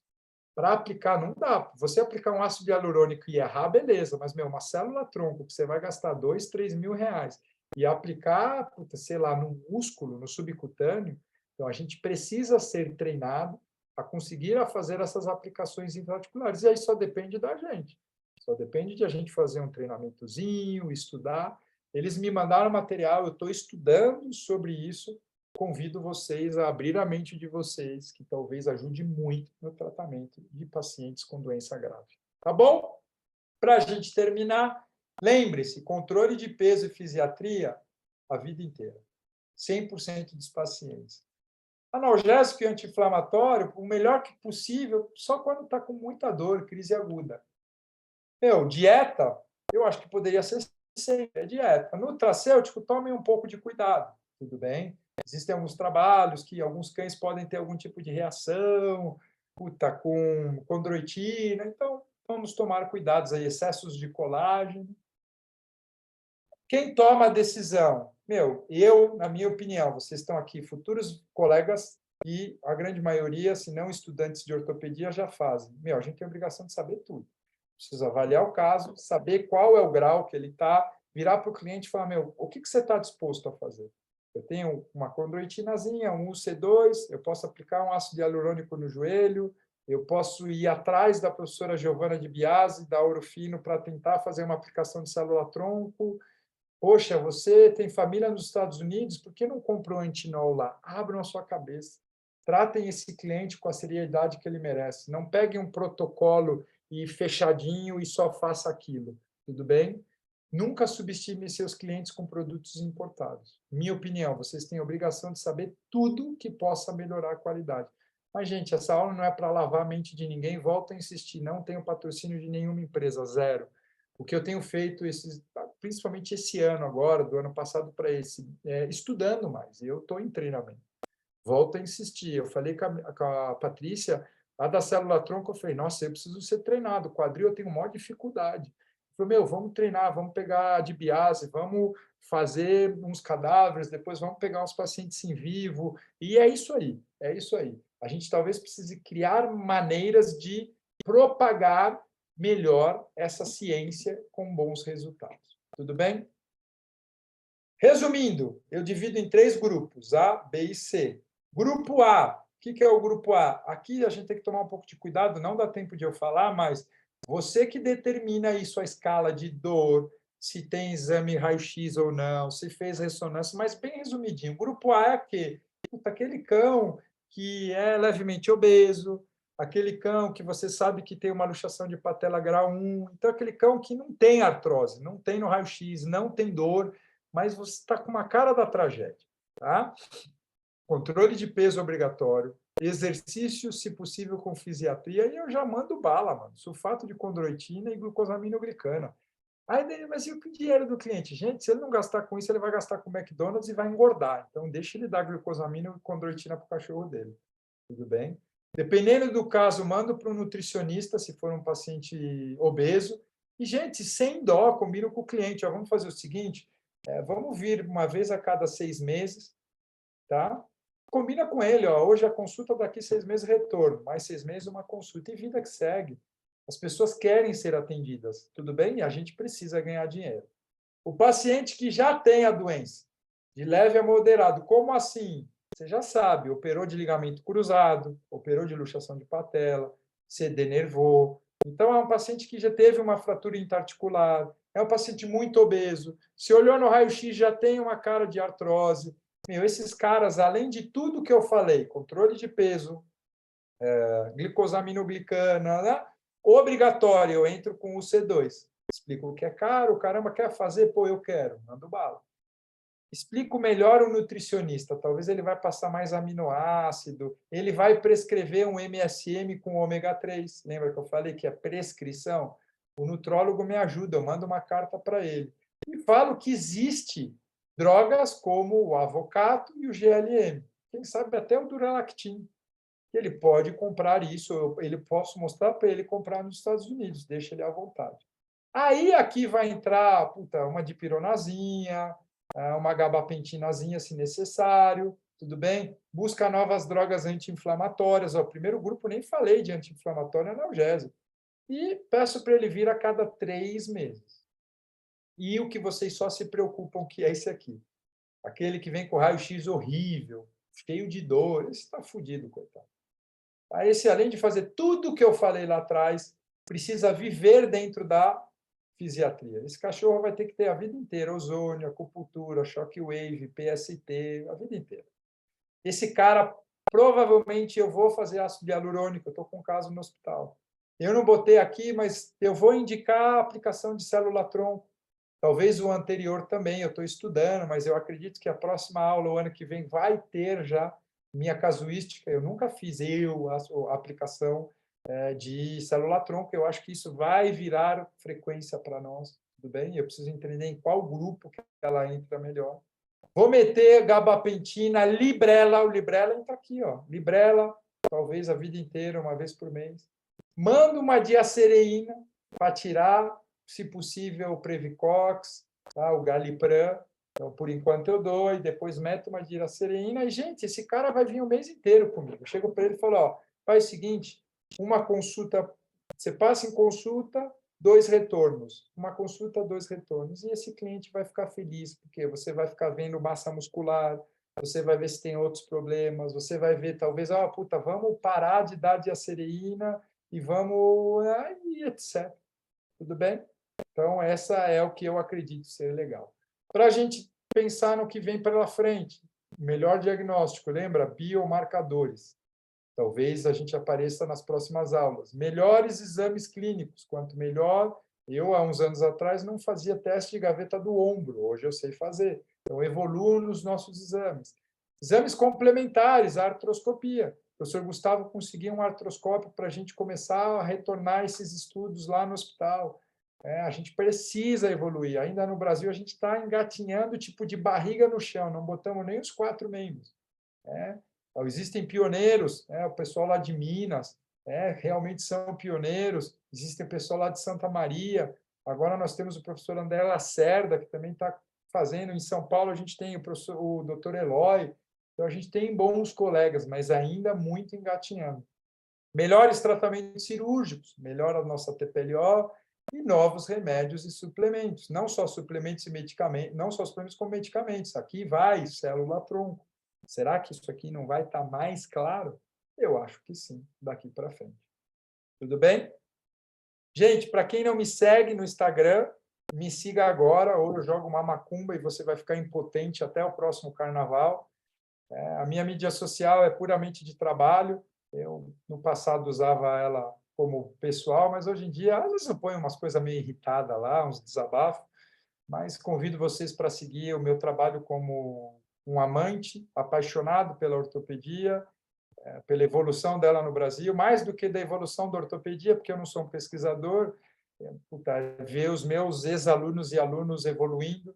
Para aplicar, não dá. Você aplicar um ácido hialurônico e errar, beleza, mas, uma célula-tronco que você vai gastar 2, 3 mil reais e aplicar, sei lá, no músculo, no subcutâneo, então a gente precisa ser treinado a conseguir fazer essas aplicações intraarticulares. E aí só depende da gente. Só depende de a gente fazer um treinamentozinho, estudar. Eles me mandaram material, eu estou estudando sobre isso. Convido vocês a abrir a mente de vocês, que talvez ajude muito no tratamento de pacientes com doença grave. Tá bom? Para a gente terminar, lembre-se, controle de peso e fisiatria a vida inteira. 100% dos pacientes. Analgésico e anti-inflamatório, o melhor que possível, só quando está com muita dor, crise aguda. Dieta, eu acho que poderia ser sempre dieta. Nutracêutico, tomem um pouco de cuidado, tudo bem? Existem alguns trabalhos que alguns cães podem ter algum tipo de reação, com condroitina, então vamos tomar cuidados aí, excessos de colágeno. Quem toma a decisão? Eu, na minha opinião, vocês estão aqui, futuros colegas, e a grande maioria, se não estudantes de ortopedia, já fazem. A gente tem a obrigação de saber tudo. Precisa avaliar o caso, saber qual é o grau que ele está, virar para o cliente e falar, o que você está disposto a fazer? Eu tenho uma condroitinazinha, um UC2, eu posso aplicar um ácido hialurônico no joelho, eu posso ir atrás da professora Giovana de Biasi, da Urofino, para tentar fazer uma aplicação de célula-tronco. Poxa, você tem família nos Estados Unidos, por que não comprou antinol lá? Abram a sua cabeça. Tratem esse cliente com a seriedade que ele merece. Não peguem um protocolo e fechadinho e só faça aquilo. Tudo bem? Nunca subestime seus clientes com produtos importados. Minha opinião, vocês têm a obrigação de saber tudo que possa melhorar a qualidade. Mas, gente, essa aula não é para lavar a mente de ninguém. Volto a insistir, não tenho patrocínio de nenhuma empresa, zero. O que eu tenho feito, principalmente esse ano agora, do ano passado para esse, estudando mais. Eu estou em treinamento. Volto a insistir. Eu falei com a Patrícia, lá da célula-tronco, eu falei, nossa, eu preciso ser treinado. O quadril eu tenho maior dificuldade. Eu falei, vamos treinar, vamos pegar a dibiase, vamos fazer uns cadáveres, depois vamos pegar uns pacientes em vivo. E é isso aí, é isso aí. A gente talvez precise criar maneiras de propagar melhor essa ciência com bons resultados. Tudo bem? Resumindo, eu divido em 3 grupos, A, B e C. Grupo A, o que é o grupo A? Aqui a gente tem que tomar um pouco de cuidado, não dá tempo de eu falar, mas você que determina isso, a escala de dor, se tem exame raio-x ou não, se fez ressonância, mas bem resumidinho. Grupo A é aquele cão que é levemente obeso, aquele cão que você sabe que tem uma luxação de patela grau 1, então aquele cão que não tem artrose, não tem no raio-x, não tem dor, mas você está com uma cara da tragédia. Tá? Controle de peso obrigatório, exercício, se possível, com fisiatria, e eu já mando bala, mano. Sulfato de condroitina e glucosaminoglicana. Aí, mas e o dinheiro do cliente? Gente, se ele não gastar com isso, ele vai gastar com McDonald's e vai engordar. Então, deixa ele dar glucosamina e condroitina para o cachorro dele. Tudo bem? Dependendo do caso, mando para um nutricionista, se for um paciente obeso. E, gente, sem dó, combino com o cliente. Ó, vamos fazer o seguinte, vamos vir uma vez a cada 6 meses, tá? Combina com ele, ó, hoje a consulta, daqui 6 meses retorno, mais 6 meses uma consulta, e vida que segue. As pessoas querem ser atendidas, tudo bem? E a gente precisa ganhar dinheiro. O paciente que já tem a doença, de leve a moderado, como assim? Você já sabe, operou de ligamento cruzado, operou de luxação de patela, se denervou. Então, é um paciente que já teve uma fratura interarticular, é um paciente muito obeso, se olhou no raio-x, já tem uma cara de artrose. Esses caras, além de tudo que eu falei, controle de peso, glicosaminoglicana, né? Obrigatório, eu entro com o C2. Explico o que é caro, o caramba quer fazer, pô, eu quero, mando bala. Explico melhor o nutricionista. Talvez ele vai passar mais aminoácido, ele vai prescrever um MSM com ômega 3. Lembra que eu falei que é prescrição? O nutrólogo me ajuda, eu mando uma carta para ele. E falo que existe drogas como o avocato e o GLM. Quem sabe até o Duralactin. Ele pode comprar isso, ele posso mostrar para ele comprar nos Estados Unidos, deixa ele à vontade. Aí aqui vai entrar uma dipironazinha, uma gabapentinazinha, se necessário, tudo bem? Busca novas drogas anti-inflamatórias. O primeiro grupo nem falei de anti-inflamatório analgésico. E peço para ele vir a cada 3 meses. E o que vocês só se preocupam que é esse aqui. Aquele que vem com raio-x horrível, cheio de dor, esse está fudido, coitado. Esse, além de fazer tudo o que eu falei lá atrás, precisa viver dentro da fisiatria. Esse cachorro vai ter que ter a vida inteira ozônio, acupuntura, shockwave, PST, a vida inteira. Esse cara, provavelmente, eu vou fazer ácido hialurônico, eu estou com um caso no hospital. Eu não botei aqui, mas eu vou indicar a aplicação de célula-tronco. Talvez o anterior também, eu estou estudando, mas eu acredito que a próxima aula, o ano que vem, vai ter já minha casuística. Eu nunca fiz a aplicação de célula-tronco. Eu acho que isso vai virar frequência para nós, tudo bem? Eu preciso entender em qual grupo que ela entra melhor. Vou meter gabapentina, librela. O librela entra aqui, ó. Librela, talvez a vida inteira, uma vez por mês. Mando uma diacereína para tirar, se possível, o Previcox, tá? O Galipram. Então, por enquanto, eu dou, e depois meto uma diacereína. E, gente, esse cara vai vir o mês inteiro comigo. Eu chego para ele e falo, ó, faz o seguinte, uma consulta, você passa em consulta, 2 retornos. Uma consulta, 2 retornos. E esse cliente vai ficar feliz, porque você vai ficar vendo massa muscular, você vai ver se tem outros problemas, você vai ver, talvez, vamos parar de dar diacereína e vamos... e etc. Tudo bem? Então, essa é o que eu acredito ser legal. Para a gente pensar no que vem pela frente, melhor diagnóstico, lembra? Biomarcadores. Talvez a gente apareça nas próximas aulas. Melhores exames clínicos. Quanto melhor, eu, há uns anos atrás, não fazia teste de gaveta do ombro. Hoje eu sei fazer. Então, evoluo nos nossos exames. Exames complementares, a artroscopia. O professor Gustavo conseguiu um artroscópio para a gente começar a retornar esses estudos lá no hospital. A gente precisa evoluir. Ainda no Brasil, a gente está engatinhando tipo de barriga no chão, não botamos nem os 4 membros. Existem pioneiros, o pessoal lá de Minas, realmente são pioneiros. Existem pessoal lá de Santa Maria. Agora nós temos o professor André Lacerda, que também está fazendo. Em São Paulo, a gente tem o doutor Eloy. Então, a gente tem bons colegas, mas ainda muito engatinhando. Melhores tratamentos cirúrgicos, melhora a nossa TPLO e novos remédios e suplementos. Não só suplementos e medicamentos, não só suplementos como medicamentos. Aqui vai célula-tronco. Será que isso aqui não vai estar mais claro? Eu acho que sim, daqui para frente. Tudo bem? Gente, para quem não me segue no Instagram, me siga agora, ou eu jogo uma macumba e você vai ficar impotente até o próximo carnaval. A minha mídia social é puramente de trabalho. Eu, no passado, usava ela como pessoal, mas hoje em dia, às vezes eu ponho umas coisas meio irritadas lá, uns desabafos, mas convido vocês para seguir o meu trabalho como um amante, apaixonado pela ortopedia, pela evolução dela no Brasil, mais do que da evolução da ortopedia, porque eu não sou um pesquisador, ver os meus ex-alunos e alunos evoluindo,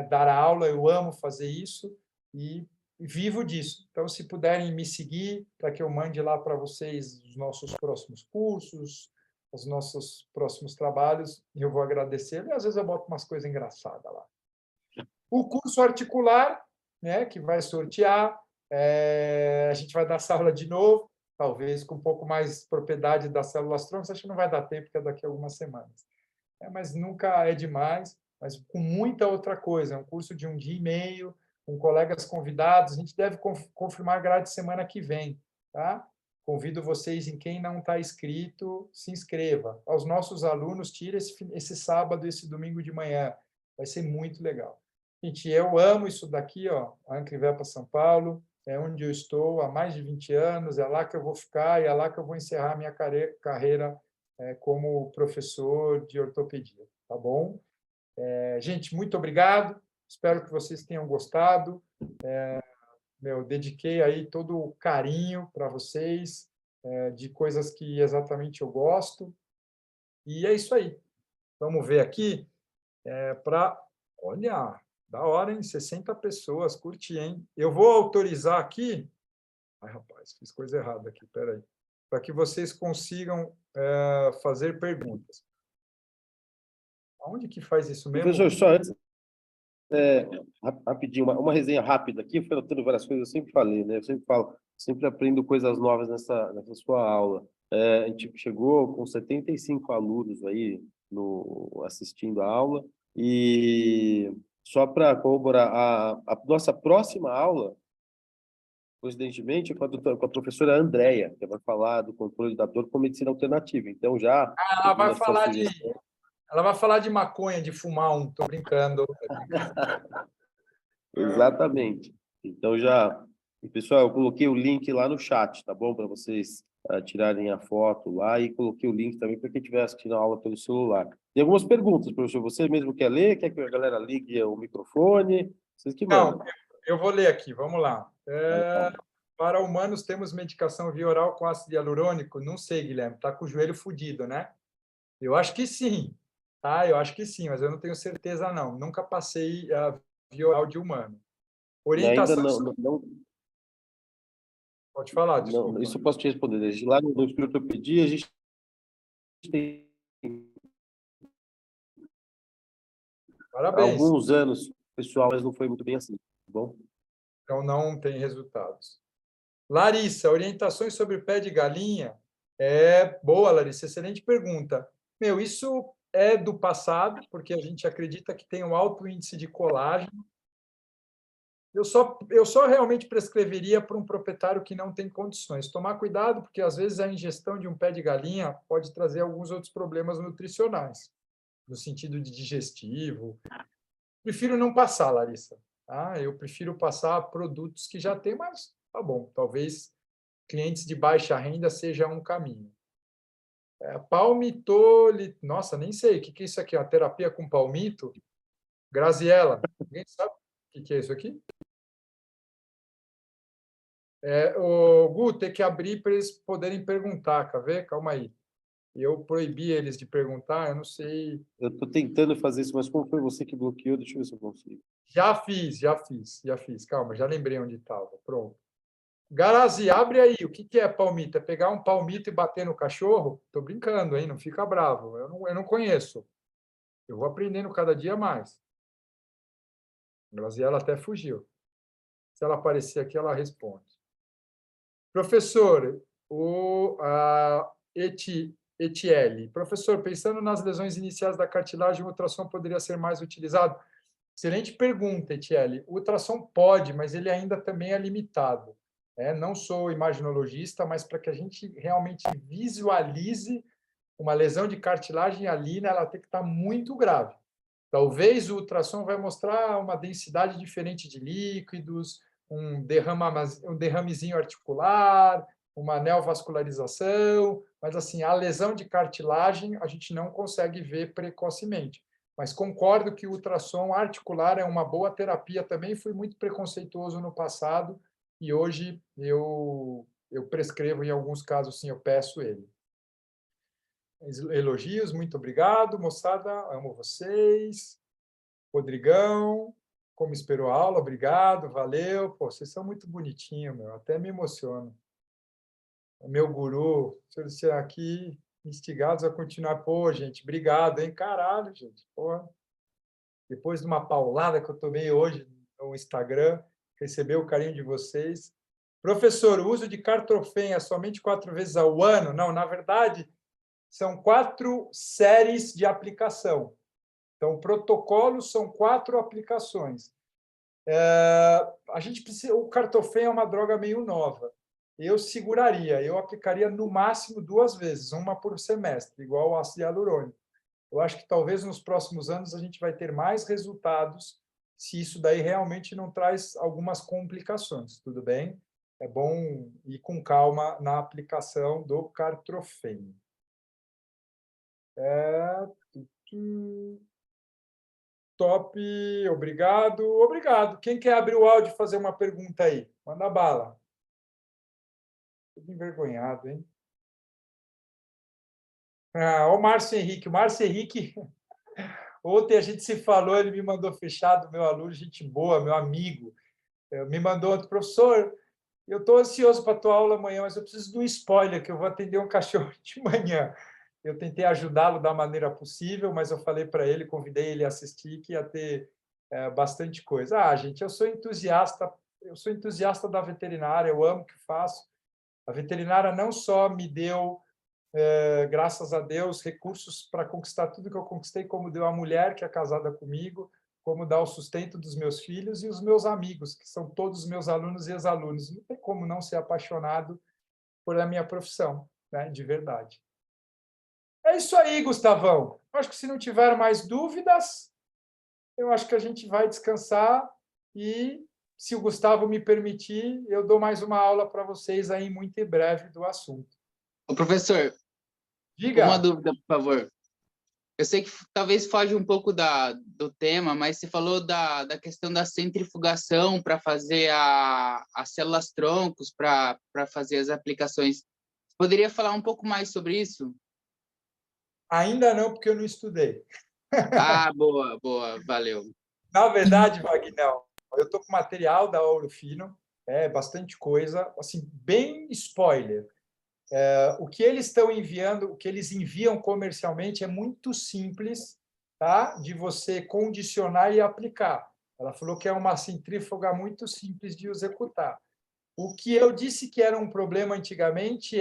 dar aula, eu amo fazer isso, e vivo disso. Então, se puderem me seguir, para que eu mande lá para vocês os nossos próximos cursos, os nossos próximos trabalhos, eu vou agradecer. E, às vezes, eu boto umas coisas engraçadas lá. O curso articular, que vai sortear, a gente vai dar essa aula de novo, talvez com um pouco mais propriedade das células troncos, acho que não vai dar tempo, porque é daqui a algumas semanas. Mas nunca é demais, mas com muita outra coisa. É um curso de 1 dia e meio, com colegas convidados. A gente deve confirmar a grade semana que vem, tá? Convido vocês, em quem não está inscrito, se inscreva. Aos nossos alunos, tire esse sábado, esse domingo de manhã. Vai ser muito legal. Gente, eu amo isso daqui, ó, a Anclivepa São Paulo, é onde eu estou há mais de 20 anos, é lá que eu vou ficar e é lá que eu vou encerrar a minha carreira como professor de ortopedia, tá bom? Gente, muito obrigado. Espero que vocês tenham gostado. Dediquei aí todo o carinho para vocês, de coisas que exatamente eu gosto. E é isso aí. Vamos ver aqui para... Olha, da hora, hein? 60 pessoas, curti, hein? Eu vou autorizar aqui... Ai, rapaz, fiz coisa errada aqui, peraí. Para que vocês consigam fazer perguntas. Aonde que faz isso mesmo? Professor, só antes, rapidinho, uma resenha rápida aqui, eu fui anotando várias coisas, eu sempre falei, né? Eu sempre falo, sempre aprendo coisas novas nessa sua aula. A gente chegou com 75 alunos aí assistindo a aula, e só para corroborar, a nossa próxima aula, coincidentemente, é com a professora Andréia, que vai falar do controle da dor com medicina alternativa. Então, já Ela seguindo vai a sua falar sugestão, de maconha, de fumar um. Estou brincando. exatamente. Então, pessoal, eu coloquei o link lá no chat, tá bom? Para vocês tirarem a foto lá, e coloquei o link também para quem estiver assistindo a aula pelo celular. Tem algumas perguntas, professor. Você mesmo quer ler? Quer que a galera ligue o microfone? Vocês que Não, mandam. eu vou ler aqui, vamos lá. Tá. Para humanos, temos medicação via oral com ácido hialurônico? Não sei, Guilherme, está com o joelho fudido, né? Eu acho que sim, tá? Eu acho que sim, mas eu não tenho certeza, não. Nunca passei via oral de humano. Ainda Orientação... Pode falar, não, desculpa. isso eu posso te responder. Lá no Espirotopedia, a gente tem há Parabéns. alguns anos, pessoal, mas não foi muito bem assim, tá bom? Então, não tem resultados. Larissa, orientações sobre pé de galinha? Boa, Larissa, excelente pergunta. Isso é do passado, porque a gente acredita que tem um alto índice de colágeno. Eu só realmente prescreveria para um proprietário que não tem condições. Tomar cuidado, porque às vezes a ingestão de um pé de galinha pode trazer alguns outros problemas nutricionais, no sentido de digestivo. Prefiro não passar, Larissa. Tá? Eu prefiro passar produtos que já tem, mas tá bom, talvez clientes de baixa renda seja um caminho. Palmitole... Nossa, nem sei. O que é isso aqui? Uma terapia com palmito? Graziella, alguém sabe o que é isso aqui? O Gu, tem que abrir para eles poderem perguntar, quer ver? Calma aí. Eu proibi eles de perguntar, eu não sei. Eu estou tentando fazer isso, mas como foi você que bloqueou? Deixa eu ver se eu consigo. Já fiz. Calma, já lembrei onde estava. Pronto. Garazi, abre aí. O que é palmito? É pegar um palmito e bater no cachorro? Estou brincando, hein? Não fica bravo. Eu não conheço. Eu vou aprendendo cada dia mais. A Graziella até fugiu. Se ela aparecer aqui, ela responde. Professor, Etiele. Professor, pensando nas lesões iniciais da cartilagem, o ultrassom poderia ser mais utilizado? Excelente pergunta, Etiele. O ultrassom pode, mas ele ainda também é limitado. Não sou imaginologista, mas para que a gente realmente visualize uma lesão de cartilagem ali, né, ela tem que estar muito grave. Talvez o ultrassom vai mostrar uma densidade diferente de líquidos, um derramezinho articular, uma neovascularização, mas assim, a lesão de cartilagem a gente não consegue ver precocemente. Mas concordo que o ultrassom articular é uma boa terapia também. Fui muito preconceituoso no passado e hoje eu prescrevo, em alguns casos, sim, eu peço ele. Elogios, muito obrigado, moçada, amo vocês. Rodrigão, como esperou a aula, obrigado, valeu. Pô, vocês são muito bonitinhos, meu, até me emociono. O meu guru, se aqui instigados a continuar. Pô, gente, obrigado, hein? Caralho, gente. Porra. Depois de uma paulada que eu tomei hoje no Instagram, receber o carinho de vocês. Professor, o uso de Cartrofen é somente 4 vezes ao ano? Não, na verdade, são 4 séries de aplicação. Então, o protocolo são 4 aplicações. A gente precisa, o Cartofen é uma droga meio nova. Eu seguraria, eu aplicaria no máximo 2 vezes, uma por semestre, igual o ácido hialurônico. Eu acho que talvez nos próximos anos a gente vai ter mais resultados se isso daí realmente não traz algumas complicações, tudo bem? É bom ir com calma na aplicação do Cartrofen. Top, obrigado, obrigado. Quem quer abrir o áudio e fazer uma pergunta aí? Manda bala. Tudo envergonhado, hein? O Márcio Henrique. O Márcio Henrique, ontem a gente se falou, ele me mandou fechado, meu aluno, gente boa, meu amigo. Me mandou outro professor. Eu estou ansioso para a tua aula amanhã, mas eu preciso de um spoiler, que eu vou atender um cachorro de manhã. Eu tentei ajudá-lo da maneira possível, mas eu falei para ele, convidei ele a assistir, que ia ter bastante coisa. Gente, eu sou entusiasta da veterinária, eu amo o que faço. A veterinária não só me deu, graças a Deus, recursos para conquistar tudo que eu conquistei, como deu a mulher que é casada comigo, como dá o sustento dos meus filhos e os meus amigos, que são todos meus alunos e ex-alunos. Não tem como não ser apaixonado por a minha profissão, né, de verdade. É isso aí, Gustavão. Acho que se não tiver mais dúvidas, eu acho que a gente vai descansar e, se o Gustavo me permitir, eu dou mais uma aula para vocês aí muito em breve do assunto. Ô, professor, uma Diga. dúvida, por favor. Eu sei que talvez foge um pouco do tema, mas você falou da questão da centrifugação para fazer as células troncos, para fazer as aplicações. Poderia falar um pouco mais sobre isso? Ainda não, porque eu não estudei. Boa, boa, valeu. Na verdade, Wagner, eu estou com material da Ouro Fino, bastante coisa, assim, bem spoiler. O que eles estão enviando, o que eles enviam comercialmente é muito simples, tá? De você condicionar e aplicar. Ela falou que é uma centrífuga muito simples de executar. O que eu disse que era um problema antigamente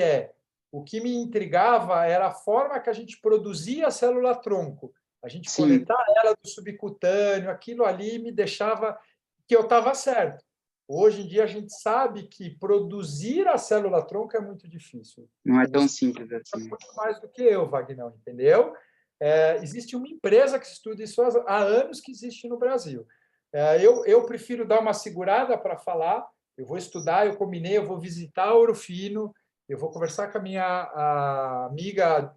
o que me intrigava era a forma que a gente produzia a célula-tronco. A gente Sim, coletar ela do subcutâneo, aquilo ali me deixava que eu estava certo. Hoje em dia, a gente sabe que produzir a célula-tronco é muito difícil. não é tão Você simples sabe assim. muito mais do que eu, Wagner, entendeu? Existe uma empresa que estuda isso há anos que existe no Brasil. Eu prefiro dar uma segurada para falar, eu vou estudar, eu combinei, eu vou visitar a Ouro Fino, eu vou conversar com a minha amiga,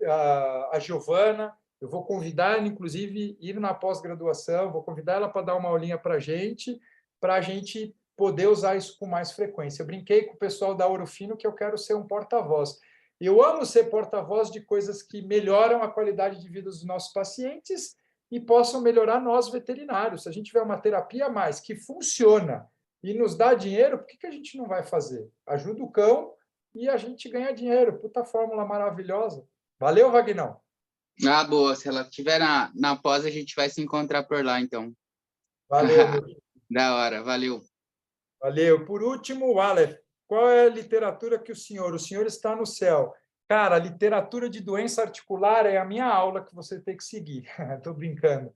a Giovana, eu vou convidar ela, inclusive, ir na pós-graduação, vou convidar ela para dar uma aulinha para a gente poder usar isso com mais frequência. Eu brinquei com o pessoal da Ouro Fino que eu quero ser um porta-voz. Eu amo ser porta-voz de coisas que melhoram a qualidade de vida dos nossos pacientes e possam melhorar nós, veterinários. Se a gente tiver uma terapia a mais que funciona e nos dá dinheiro, por que a gente não vai fazer? Ajuda o cão e a gente ganha dinheiro. Puta fórmula maravilhosa. Valeu, Vagnão. Boa. Se ela estiver na pós, a gente vai se encontrar por lá, então. Valeu, meu. Da hora, valeu. Valeu. Por último, o Aleph. Qual é a literatura que o senhor está no céu? Cara, literatura de doença articular é a minha aula que você tem que seguir. Estou brincando.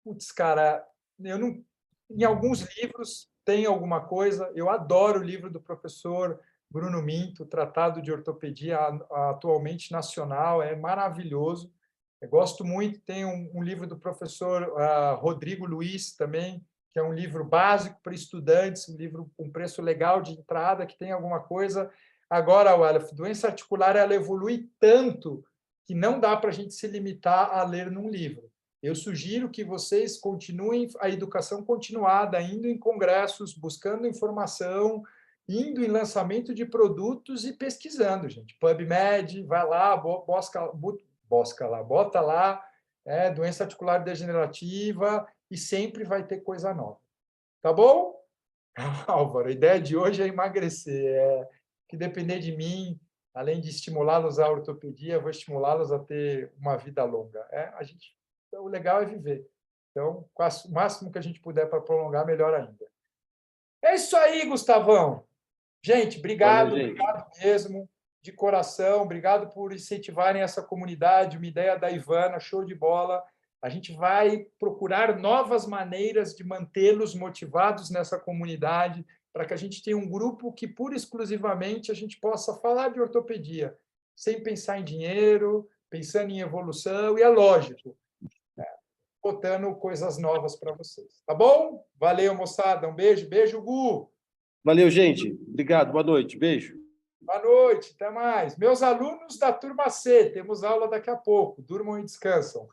Putz, cara, eu não. Em alguns livros tem alguma coisa. Eu adoro o livro do professor Bruno Minto, Tratado de Ortopedia, atualmente nacional, é maravilhoso. Eu gosto muito. Tem um livro do professor Rodrigo Luiz também, que é um livro básico para estudantes, um livro com preço legal de entrada, que tem alguma coisa. Agora, Aleph, doença articular ela evolui tanto que não dá para a gente se limitar a ler num livro. Eu sugiro que vocês continuem a educação continuada, indo em congressos, buscando informação, indo em lançamento de produtos e pesquisando, gente. PubMed, vai lá, bota lá, doença articular degenerativa, e sempre vai ter coisa nova. Tá bom? Álvaro, a ideia de hoje é emagrecer. Que depender de mim, além de estimulá-los à ortopedia, vou estimulá-los a ter uma vida longa. O legal é viver. Então, o máximo que a gente puder para prolongar, melhor ainda. É isso aí, Gustavão. Gente, obrigado, Valeu, gente. obrigado mesmo, de coração. Obrigado por incentivarem essa comunidade. Uma ideia da Ivana, show de bola. A gente vai procurar novas maneiras de mantê-los motivados nessa comunidade, para que a gente tenha um grupo que, pura e exclusivamente, a gente possa falar de ortopedia, sem pensar em dinheiro, pensando em evolução, e é lógico, botando coisas novas para vocês. Tá bom? Valeu, moçada. Um beijo. Beijo, Gu. Valeu, gente. Obrigado. Boa noite. Beijo. Boa noite. Até mais. Meus alunos da turma C, temos aula daqui a pouco. Durmam e descansam.